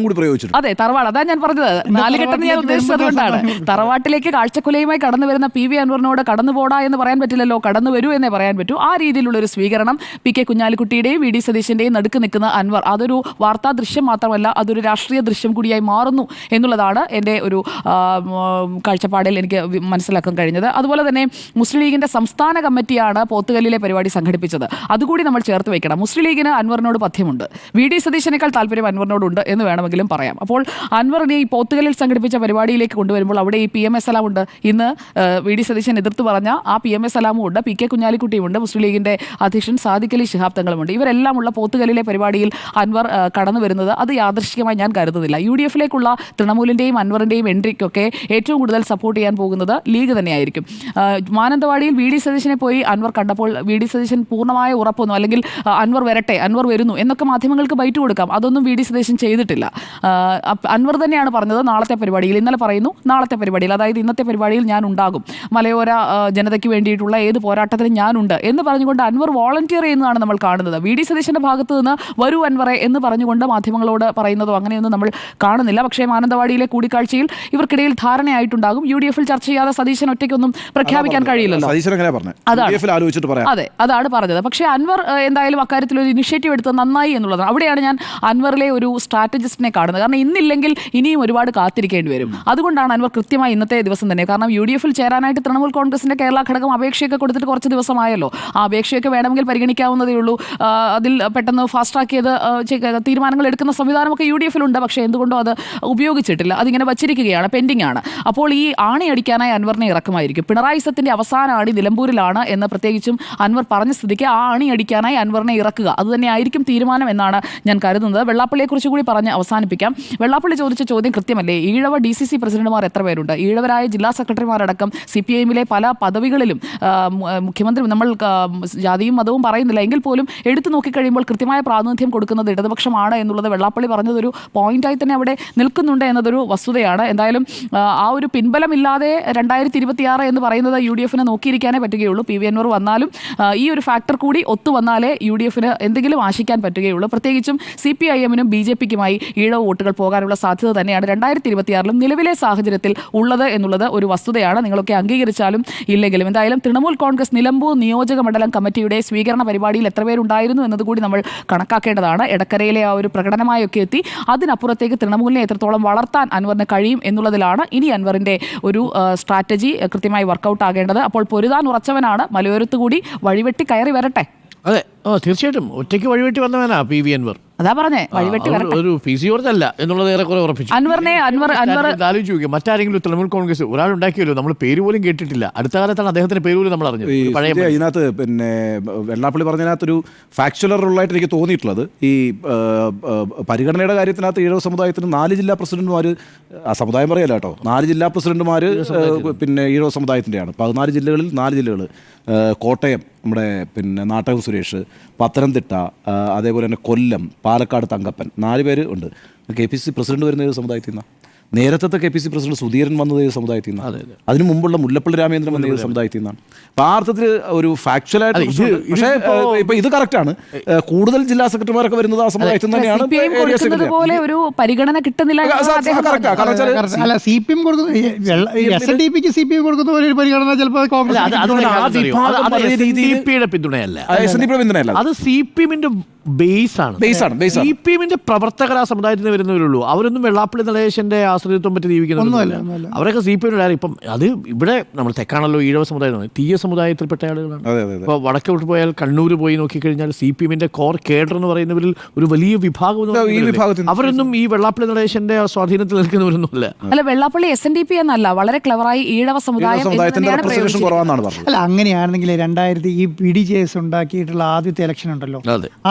അതെ, തറവാട്, അതാ ഞാൻ പറഞ്ഞത്, നാലുകെട്ടെന്ന് ഞാൻ ഉദ്ദേശിച്ചത് കൊണ്ടാണ്. തറവാട്ടിലേക്ക് കാഴ്ചക്കുലയുമായി കടന്നു വരുന്ന PV അൻവറിനോട് കടന്നു പോടാ എന്ന് പറയാൻ പറ്റില്ലല്ലോ, കടന്നു വരൂ എന്നേ പറയാൻ പറ്റൂ. ആ രീതിയിലുള്ള ഒരു സ്വീകരണം PK കുഞ്ഞാലിക്കുട്ടിയുടെയും VD സതീശന്റെയും നടുക്ക് നിൽക്കുന്ന അൻവർ, അതൊരു വാർത്താ ദൃശ്യം മാത്രമല്ല, അതൊരു രാഷ്ട്രീയ ദൃശ്യം കൂടിയായി മാറുന്നു എന്നുള്ളതാണ് എൻ്റെ ഒരു കാഴ്ചപ്പാടിൽ എനിക്ക് മനസ്സിലാക്കാൻ കഴിഞ്ഞത്. അതുപോലെ തന്നെ മുസ്ലിം ലീഗിന്റെ സംസ്ഥാന കമ്മിറ്റിയാണ് പോത്തുകല്ലിലെ പരിപാടി സംഘടിപ്പിച്ചത്. അതുകൂടി നമ്മൾ ചേർത്ത് വയ്ക്കണം. മുസ്ലിം ലീഗിന് അൻവറിനോട് പഥ്യമുണ്ട്, VD സതീശനേക്കാൾ താല്പര്യം അൻവറിനോടുണ്ട് എന്ന് വേണമെങ്കിലും പറയാം. അപ്പോൾ അൻവറിനെ ഈ പോത്തുകല്ലിൽ സംഘടിപ്പിച്ച പരിപാടിയിലേക്ക് കൊണ്ടുവരുമ്പോൾ അവിടെ ഈ PM എ സലാം ഉണ്ട്. ഇന്ന് VD സതീശൻ എതിർത്ത് പറഞ്ഞ ആ PM എ സലാമും ഉണ്ട്, PK കുഞ്ഞാലിക്കുട്ടിയുമുണ്ട്, മുസ്ലിം ലീഗിന്റെ അധ്യക്ഷൻ സാദിഖ് അലി ശിഹാബ് തങ്ങളുമുണ്ട്. ഇവരെല്ലാം ഉള്ള പോത്തുകല്ലിലെ പരിപാടിയിൽ അൻവർ കടന്നു വരുന്നത് അത് യാദൃശ്ചികമായി ഞാൻ കരുതുന്നില്ല. UDF-ലേക്കുള്ള തൃണമൂലിന്റെയും അൻവറിന്റെയും എൻട്രിക്കൊക്കെ ഏറ്റവും കൂടുതൽ സപ്പോർട്ട് ചെയ്യാൻ പോകുന്നത് ലീഗ് തന്നെയായിരിക്കും. മാനന്തവാടിയിൽ VD സതീശനെ പോയി അൻവർ കണ്ടപ്പോൾ VD സതീശൻ പൂർണ്ണമായ ഉറപ്പൊന്നും, അല്ലെങ്കിൽ അൻവർ വരട്ടെ, അൻവർ വരുന്നു എന്നൊക്കെ മാധ്യമങ്ങൾക്ക് ബൈറ്റ് കൊടുക്കാം, അതൊന്നും VD സതീശൻ ചെയ്തിട്ടില്ല. അൻവർ തന്നെയാണ് പറഞ്ഞത് നാളത്തെ പരിപാടിയിൽ, ഇന്നലെ പറയുന്നു നാളത്തെ പരിപാടിയിൽ, അതായത് ഇന്നത്തെ പരിപാടിയിൽ ഞാൻ ഉണ്ടാകും, മലയോര ജനതയ്ക്ക് വേണ്ടിയിട്ടുള്ള ഏത് പോരാട്ടത്തിലും ഞാനുണ്ട് എന്ന് പറഞ്ഞുകൊണ്ട് അൻവർ വോളണ്ടിയർ ചെയ്യുന്നതാണ് നമ്മൾ കാണുന്നത്. VD സതീശന്റെ ഭാഗത്ത് നിന്ന് വരൂ അൻവറെ എന്ന് പറഞ്ഞുകൊണ്ട് മാധ്യമങ്ങളോട് പറയുന്നതോ അങ്ങനെയൊന്നും നമ്മൾ കാണുന്നില്ല. പക്ഷേ മാനന്തവാടിയിലെ കൂടിക്കാഴ്ചയിൽ ഇവർക്കിടയിൽ ധാരണയായിട്ടുണ്ടാകും. UDF-ൽ ചർച്ച ചെയ്യാതെ സതീശൻ ഒറ്റയ്ക്കൊന്നും പ്രഖ്യാപിക്കാൻ കഴിയില്ലല്ലോ. അതെ, അതാണ് പറഞ്ഞത്. പക്ഷേ അൻവർ എന്തായാലും അക്കാര്യത്തിൽ ഒരു ഇനിഷ്യേറ്റീവ് എടുത്തത് നന്നായി എന്നുള്ളതാണ്. അവിടെയാണ് ഞാൻ അൻവറിലെ ഒരു സ്ട്രാറ്റജിസ്റ്റിനെ കാണുന്നത്. കാരണം ഇന്നില്ലെങ്കിൽ ഇനിയും ഒരുപാട് കാത്തിരിക്കേണ്ടി വരും. അതുകൊണ്ടാണ് അൻവർ കൃത്യമായി ഇന്നത്തെ ദിവസം തന്നെ, കാരണം UDF-ൽ ചേരാനായിട്ട് തൃണമൂൽ കോൺഗ്രസിന്റെ കേരള ഘടകം അപേക്ഷയൊക്കെ കൊടുത്തിട്ട് കുറച്ച് ദിവസമായല്ലോ. ആ അപേക്ഷയൊക്കെ വേണമെങ്കിൽ പരിഗണിക്കാവുന്നതേ ഉള്ളൂ. അതിൽ പെട്ടെന്ന് ഫാസ്റ്റ് ട്രാക്ക് ചെയ്ത് തീരുമാനങ്ങൾ എടുക്കുന്ന സംവിധാനമൊക്കെ UDF-ലുണ്ട്. പക്ഷേ എന്തുകൊണ്ടോ അത് ഉപയോഗിച്ചിട്ടില്ല, അതിങ്ങനെ വച്ചിരിക്കുകയാണ്, പെൻഡിംഗ് ആണ്. അപ്പോൾ ഈ ആണി അടിക്കാനായി അൻവറിനെ ഇറക്കുമായിരിക്കും. പിണറായി സത്തിന്റെ അവസാന ആണി നിലമ്പൂരിലാണ് എന്ന് പ്രത്യേകിച്ചും അൻവർ പറഞ്ഞ സ്ഥിതിക്ക് ആ ആണി അടിക്കാനായി അൻവറിനെ ഇറക്കുക അത് തന്നെയായിരിക്കും തീരുമാനം എന്നാണ് ഞാൻ കരുതുന്നത്. വെള്ളാപ്പള്ളിയെക്കുറിച്ച് കൂടി പറഞ്ഞ് അവസാനിപ്പിക്കാം. വെള്ളാപ്പള്ളി ചോദിച്ച ചോദ്യം കൃത്യമല്ലേ? ഈഴവ DCC പ്രസിഡന്റുമാർ എത്ര പേരുണ്ട്? ഈഴവരായ ജില്ലാ സെക്രട്ടറിമാരടക്കം CPI-ലെ പല പദവികളിലും മുഖ്യമന്ത്രി നമ്മൾ ജാതിയും മതവും പറയുന്നില്ല എങ്കിൽ പോലും എടുത്തു നോക്കിക്കഴിയുമ്പോൾ കൃത്യമായ പ്രാതിനിധ്യം കൊടുക്കുന്നത് ഇടതുപക്ഷമാണ് എന്നുള്ളത് വെള്ളാപ്പള്ളി പറഞ്ഞതൊരു പോയിന്റായി തന്നെ അവിടെ നിൽക്കുന്നുണ്ട് എന്നതൊരു വസ്തുതയാണ്. എന്തായാലും ആ ഒരു പിൻബലമില്ലാതെ 2026 എന്ന് പറയുന്നത് UDF നോക്കിയിരിക്കാനേ പറ്റുകയുള്ളൂ. PV അൻവർ വന്നാലും ഈ ഒരു ഫാക്ടർ കൂടി ഒത്തുവന്നാലേ UDF എന്തെങ്കിലും ആശിക്കാൻ പറ്റുകയുള്ളൂ. പ്രത്യേകിച്ചും CPIM-നും BJP-ക്കുമായി ഈഴവ വോട്ടുകൾ പോകാനുള്ള സാധ്യത തന്നെയാണ് 2026 നിലവിലെ സാഹചര്യത്തിൽ ഉള്ളത് എന്നുള്ളത് ഒരു വസ്തുതയാണ്. നിങ്ങളൊക്കെ അംഗീകരിച്ചാലും ഇല്ലെങ്കിലും എന്തായാലും തൃണമൂൽ കോൺഗ്രസ് നിലമ്പൂർ നിയോജക മണ്ഡലം കമ്മിറ്റിയുടെ സ്വീകരണ പരിപാടിയിൽ എത്ര പേരുണ്ടായിരുന്നു എന്നതുകൂടി നമ്മൾ കണക്കാക്കേണ്ടതാണ്. എടക്കരയിലെ ആ ഒരു പ്രകടനമായൊക്കെ എത്തി അതിനപ്പുറത്തേക്ക് തൃണമൂലിനെ എത്രത്തോളം വളർത്താൻ അൻവറിന് കഴിയും എന്നുള്ളതിലാണ് ഇനി അൻവറിന്റെ ഒരു സ്ട്രാറ്റജി കൃത്യമായി വർക്കൗട്ട് ആകേണ്ടത്. അപ്പോൾ പൊരുതാൻ ഉറച്ചവനാണ്, മലയോരത്ത് കൂടി വഴിവെട്ടി കയറി വരട്ടെ. അതെ, തീർച്ചയായിട്ടും ഒറ്റയ്ക്ക് വഴിവെട്ടി വന്നവനാ PV അൻവർ. അതാ പറഞ്ഞേ, വഴിവെട്ടി വരട്ടെ. ഒരു PC അല്ല എന്നുള്ളത് ഏറെക്കുറെ ഉറപ്പിച്ചു. അൻവർ ആലോചിച്ച് നോക്കിയാൽ മറ്റാരെങ്കിലും തൃണമൂൽ കോൺഗ്രസ് ഒരാളുണ്ടാക്കിയല്ലോ, നമ്മൾ പേര് പോലും കേട്ടിട്ടില്ല. അടുത്ത കാലത്താണ് അദ്ദേഹത്തിന്റെ പേര് പോലും നമ്മൾ അറിഞ്ഞത്. ഇതിനകത്ത് പിന്നെ വെള്ളാപ്പള്ളി പറഞ്ഞതിനകത്തൊരു ഫാക്ച്വലർ റോളായിട്ട് എനിക്ക് തോന്നിയിട്ടുള്ളത് ഈ പരിഗണനയുടെ കാര്യത്തിനകത്ത് ഈഴവ സമുദായത്തിന് 4 ജില്ലാ പ്രസിഡന്റുമാർ, ആ സമുദായം പറയല്ല കേട്ടോ, 4 ജില്ലാ പ്രസിഡന്റുമാർ പിന്നെ ഈഴവ സമുദായത്തിൻ്റെയാണ്. 14 ജില്ലകളിൽ 4 ജില്ലകൾ, കോട്ടയം നമ്മുടെ പിന്നെ നാട്ടകം സുരേഷ്, പത്തനംതിട്ട, അതേപോലെ തന്നെ കൊല്ലം, പാലക്കാട് തങ്കപ്പൻ, 4 പേര് ഉണ്ട്. KPCC പ്രസിഡന്റ് വരുന്ന ഏത് സമുദായത്തിൽ നിന്നാണ്? നേരത്തെ KPCC പ്രസിഡന്റ് സുധീരൻ വന്നത് ഏത് സമുദായത്തിൽ നിന്നാണ്? അതിനു മുമ്പുള്ള മുല്ലപ്പള്ളി രാമേന്ദ്രൻ വന്ന ഏത് സമുദായത്തിൽ നിന്നാണ്? അപ്പോൾ ആ അർത്ഥത്തിൽ ഒരു ഫാക്ച്വലായിട്ട്, പക്ഷേ ഇപ്പൊ ഇത് കറക്റ്റാണ്, കൂടുതൽ ജില്ലാ സെക്രട്ടറിമാരൊക്കെ വരുന്നത് ആ സമുദായത്തിൽ തന്നെയാണ്. പോലെ ഒരു പരിഗണന കിട്ടുന്നില്ല. അല്ല, CPM SNDPക്ക് CPM കൊടുക്കുന്ന പോലെ ഒരു പരിഗണന ചിലപ്പോൾ കോൺഗ്രസ് പിന്തുണയല്ല, അത് CPM-ന്റെ ബേസാണ്. CPM-ന്റെ പ്രവർത്തകർ ആ സമുദായത്തിൽ വരുന്നവരുള്ളൂ. അവരൊന്നും വെള്ളാപ്പള്ളി നടേശന്റെ ആശ്രിതത്വം പറ്റി ജീവിക്കുന്നൊന്നുമല്ല. അവരൊക്കെ CPM ഇപ്പം അത് ഇവിടെ നമ്മൾ തെക്കാണല്ലോ ഈഴവ സമുദായം, തീയ സമുദായത്തിൽപ്പെട്ട ആളുകളാണ്. ഇപ്പോൾ വടക്കോട്ട് പോയാൽ കണ്ണൂർ പോയി നോക്കിക്കഴിഞ്ഞാൽ CPM-ന്റെ കോർ കേഡർ എന്ന് പറയുന്നവരിൽ ഒരു വലിയ വിഭാഗം അവരൊന്നും ഈ വെള്ളാപ്പള്ളി നടേശന്റെ സ്വാധീനത്തിൽ നിൽക്കുന്നവരൊന്നുമല്ല. അല്ല, വെള്ളാപ്പള്ളി SNDP എന്നല്ല, വളരെ ക്ലവറായി ഈഴവ സമുദായം. അല്ല, അങ്ങനെയാണെങ്കിൽ 2000 ഈ PDJS ഉണ്ടാക്കിയിട്ടുള്ള ആദ്യത്തെ ഇലക്ഷൻ ഉണ്ടല്ലോ,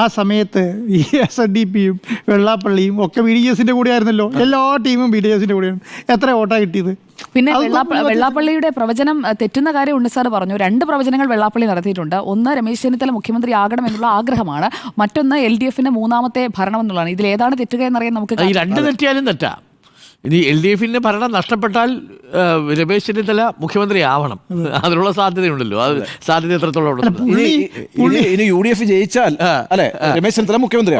ആ സമയത്ത് ഈ SNDPയും വെള്ളാപ്പള്ളിയും ഒക്കെ BDJS-ന്റെ കൂടെ ആയിരുന്നല്ലോ. എല്ലാ ടീമും BDJS-ന്റെ കൂടെയാണ്. എത്ര വോട്ടാ കിട്ടിയത്? പിന്നെ വെള്ളാപ്പള്ളിയുടെ പ്രവചനം തെറ്റുന്ന കാര്യം ഉണ്ണിസാർ പറഞ്ഞു. 2 പ്രവചനങ്ങൾ വെള്ളാപ്പള്ളി നടത്തിയിട്ടുണ്ട്. ഒന്ന്, രമേശ് ചെന്നിത്തല മുഖ്യമന്ത്രി ആകണമെന്നുള്ള ആഗ്രഹമാണ്. മറ്റൊന്ന് LDF-ന്റെ 3ാമത്തെ ഭരണം എന്നുള്ളതാണ്. ഇതിൽ ഏതാണ് തെറ്റുക എന്നറിയാൻ നമുക്ക് ഈ 2 തെറ്റിയാലും തെറ്റാ. ഇനി LDF-ന്റെ ഭരണം നഷ്ടപ്പെട്ടാൽ രമേശ് ചെന്നിത്തല മുഖ്യമന്ത്രി ആവണം, അതിനുള്ള സാധ്യതയുണ്ടല്ലോ. അത് സാധ്യത എത്രത്തോളം? ഇനി UDF ജയിച്ചാൽ അല്ലെ രമേശ് ചെന്നിത്തല മുഖ്യമന്ത്രി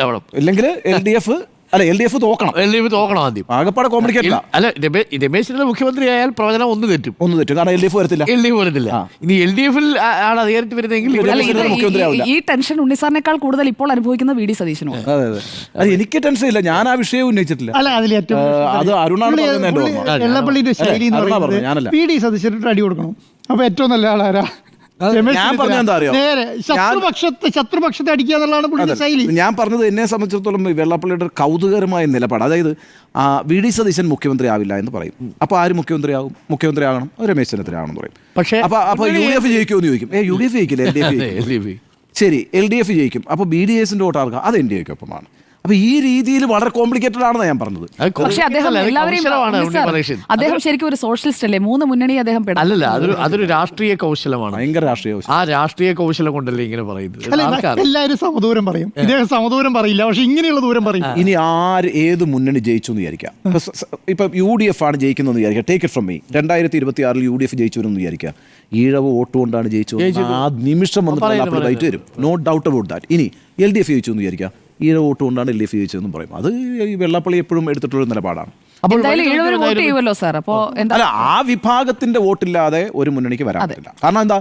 ആവണം, ഇല്ലെങ്കിൽ LDF തോക്കണം ആദ്യം. ആകപ്പാടെ കോംപ്ലിക്കേറ്റഡ്. അല്ല, രമേശ് ചെന്നിത്തല മുഖ്യമന്ത്രി ആയാൽ പ്രവചനം ഒന്ന് തെറ്റും, കാരണം LDF വരത്തില്ല. ഇനി LDF-ൽ ആണ് അധികാരത്തിൽ വരുന്നതെങ്കിൽ ഈ ടെൻഷൻ ഉണ്ണിസാറിനേക്കാൾ കൂടുതൽ ഇപ്പോൾ അനുഭവിക്കുന്ന VD സതീശനോ? എനിക്ക് ടെൻഷൻ ഇല്ല, ഞാൻ ആ വിഷയം ഉന്നയിച്ചിട്ടില്ല. അത് അരുണാണ് വെള്ളാപ്പള്ളിയുടെ ശൈലി എന്ന് പറയുന്നത് VD സതീശന് അടി കൊടുക്കണം. അപ്പൊ ഏറ്റവും നല്ല ആളാരാ? ഞാൻ പറഞ്ഞ എന്താ അറിയോ, ശത്രുപക്ഷത്തെ അടിക്കുക എന്നുള്ളതാണ് പുള്ളിയുടെ ശൈലി. ഞാൻ പറഞ്ഞത് എന്നെ സംബന്ധിച്ചിടത്തോളം വെള്ളാപ്പള്ളിയുടെ കൗതുകരമായ നിലപാട്. അതായത് VD സതീശൻ മുഖ്യമന്ത്രി ആവില്ല എന്ന് പറയും. അപ്പോൾ ആര് മുഖ്യമന്ത്രി ആകണം? രമേശ് ചെന്നിത്തല ആവണം പറയും. പക്ഷേ അപ്പോൾ UDF ജയിക്കുമെന്ന് ചോദിക്കും. UDF ജയിക്കില്ല, LDF. ശരി, LDF ജയിക്കും. അപ്പോൾ BDS-ന്റെ വോട്ട് ആർക്കാം? അത് NDA-ക്കൊപ്പമാണ്. അപ്പൊ ഈ രീതിയിൽ വളരെ കോംപ്ലിക്കേറ്റഡ് ആണെന്ന് ഞാൻ പറഞ്ഞത്. പക്ഷേ അദ്ദേഹം ശരിക്കും ഒരു സോഷ്യലിസ്റ്റ് അല്ലേ? 3 മുന്നണി അദ്ദേഹം അല്ലല്ല, അതൊരു രാഷ്ട്രീയ കൗശലമാണ്. ഭയങ്കര രാഷ്ട്രീയ കൗശലം. ആ രാഷ്ട്രീയ കൗശലം കൊണ്ടല്ലേ ഇങ്ങനെ പറയുന്നത്. എല്ലാവരും സമദൂരം പറയും, ഇദ്ദേഹം സമദൂരം പറയില്ല, പക്ഷെ ഇങ്ങനെയുള്ള ദൂരം പറയും. ഇനി ഏത് മുന്നണി ജയിച്ചു എന്ന് വിചാരിക്കാം. ഇപ്പൊ UDF ആണ് ജയിക്കുന്നതെന്ന് വിചാരിക്കാം. Take it from me, 2026 UDF ജയിച്ചു എന്ന് വിചാരിക്കാം. ഈഴവ വോട്ട് കൊണ്ടാണ് ജയിച്ചത്. ആ നിമിഷം വന്നിട്ട് ബൈറ്റ് വരും, നോ ഡൗട്ട് അബൌട്ട് ദാറ്റ്. ഇനി LDF ജയിച്ചു എന്ന് വിചാരിക്കാം, ഈഴ വോട്ട് കൊണ്ടാണ് LDF ജയിച്ചതെന്നും പറയും. അത് ഈ വെള്ളാപ്പള്ളി എപ്പോഴും എടുത്തിട്ടുള്ള നിലപാടാണ്. അല്ല, ആ വിഭാഗത്തിന്റെ വോട്ടില്ലാതെ ഒരു മുന്നണിക്ക് വരാൻ പറ്റില്ല. കാരണം എന്താ,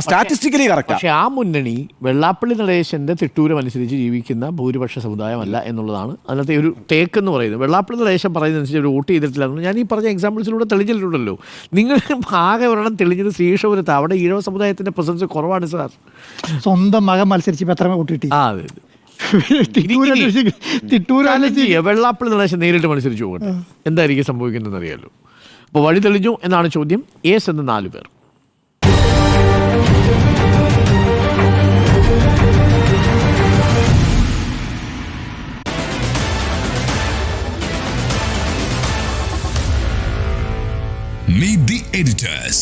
സ്റ്റാറ്റിസ്റ്റിക്കലി കറക്റ്റ്. പക്ഷെ ആ മുന്നണി വെള്ളാപ്പള്ളി നടേശന്റെ തിട്ടൂരം അനുസരിച്ച് ജീവിക്കുന്ന ഭൂരിപക്ഷ സമുദായമല്ല എന്നുള്ളതാണ് അതിനകത്തെ ഒരു ടേക്ക് എന്ന് പറയുന്നത്. വെള്ളാപ്പള്ളി നടേശൻ പറയുന്നതനുസരിച്ച് ഒരു വോട്ട് ചെയ്തിട്ടില്ല. ഞാൻ ഈ പറഞ്ഞ എക്സാമ്പിൾസിലൂടെ തെളിഞ്ഞിട്ടുണ്ടല്ലോ. നിങ്ങൾ ആകെ ഒരെണ്ണം തെളിഞ്ഞത് ശ്രീശപുരത്ത്, അവിടെ ഈഴവ സമുദായത്തിന്റെ പ്രസൻസ് കുറവാണ് സാർ. സ്വന്തം മകൻ മത്സരിച്ച് എത്ര വോട്ട് കിട്ടി? വെള്ളാപ്പള്ളി നടേശൻ നേരിട്ട് മത്സരിച്ചു പോകട്ടെ, എന്തായിരിക്കും സംഭവിക്കുന്നതെന്ന് അറിയാലോ. അപ്പോൾ വഴി തെളിഞ്ഞു എന്നാണ് ചോദ്യം. യെസ് എന്ന് 4 പേർ. Meet the editors.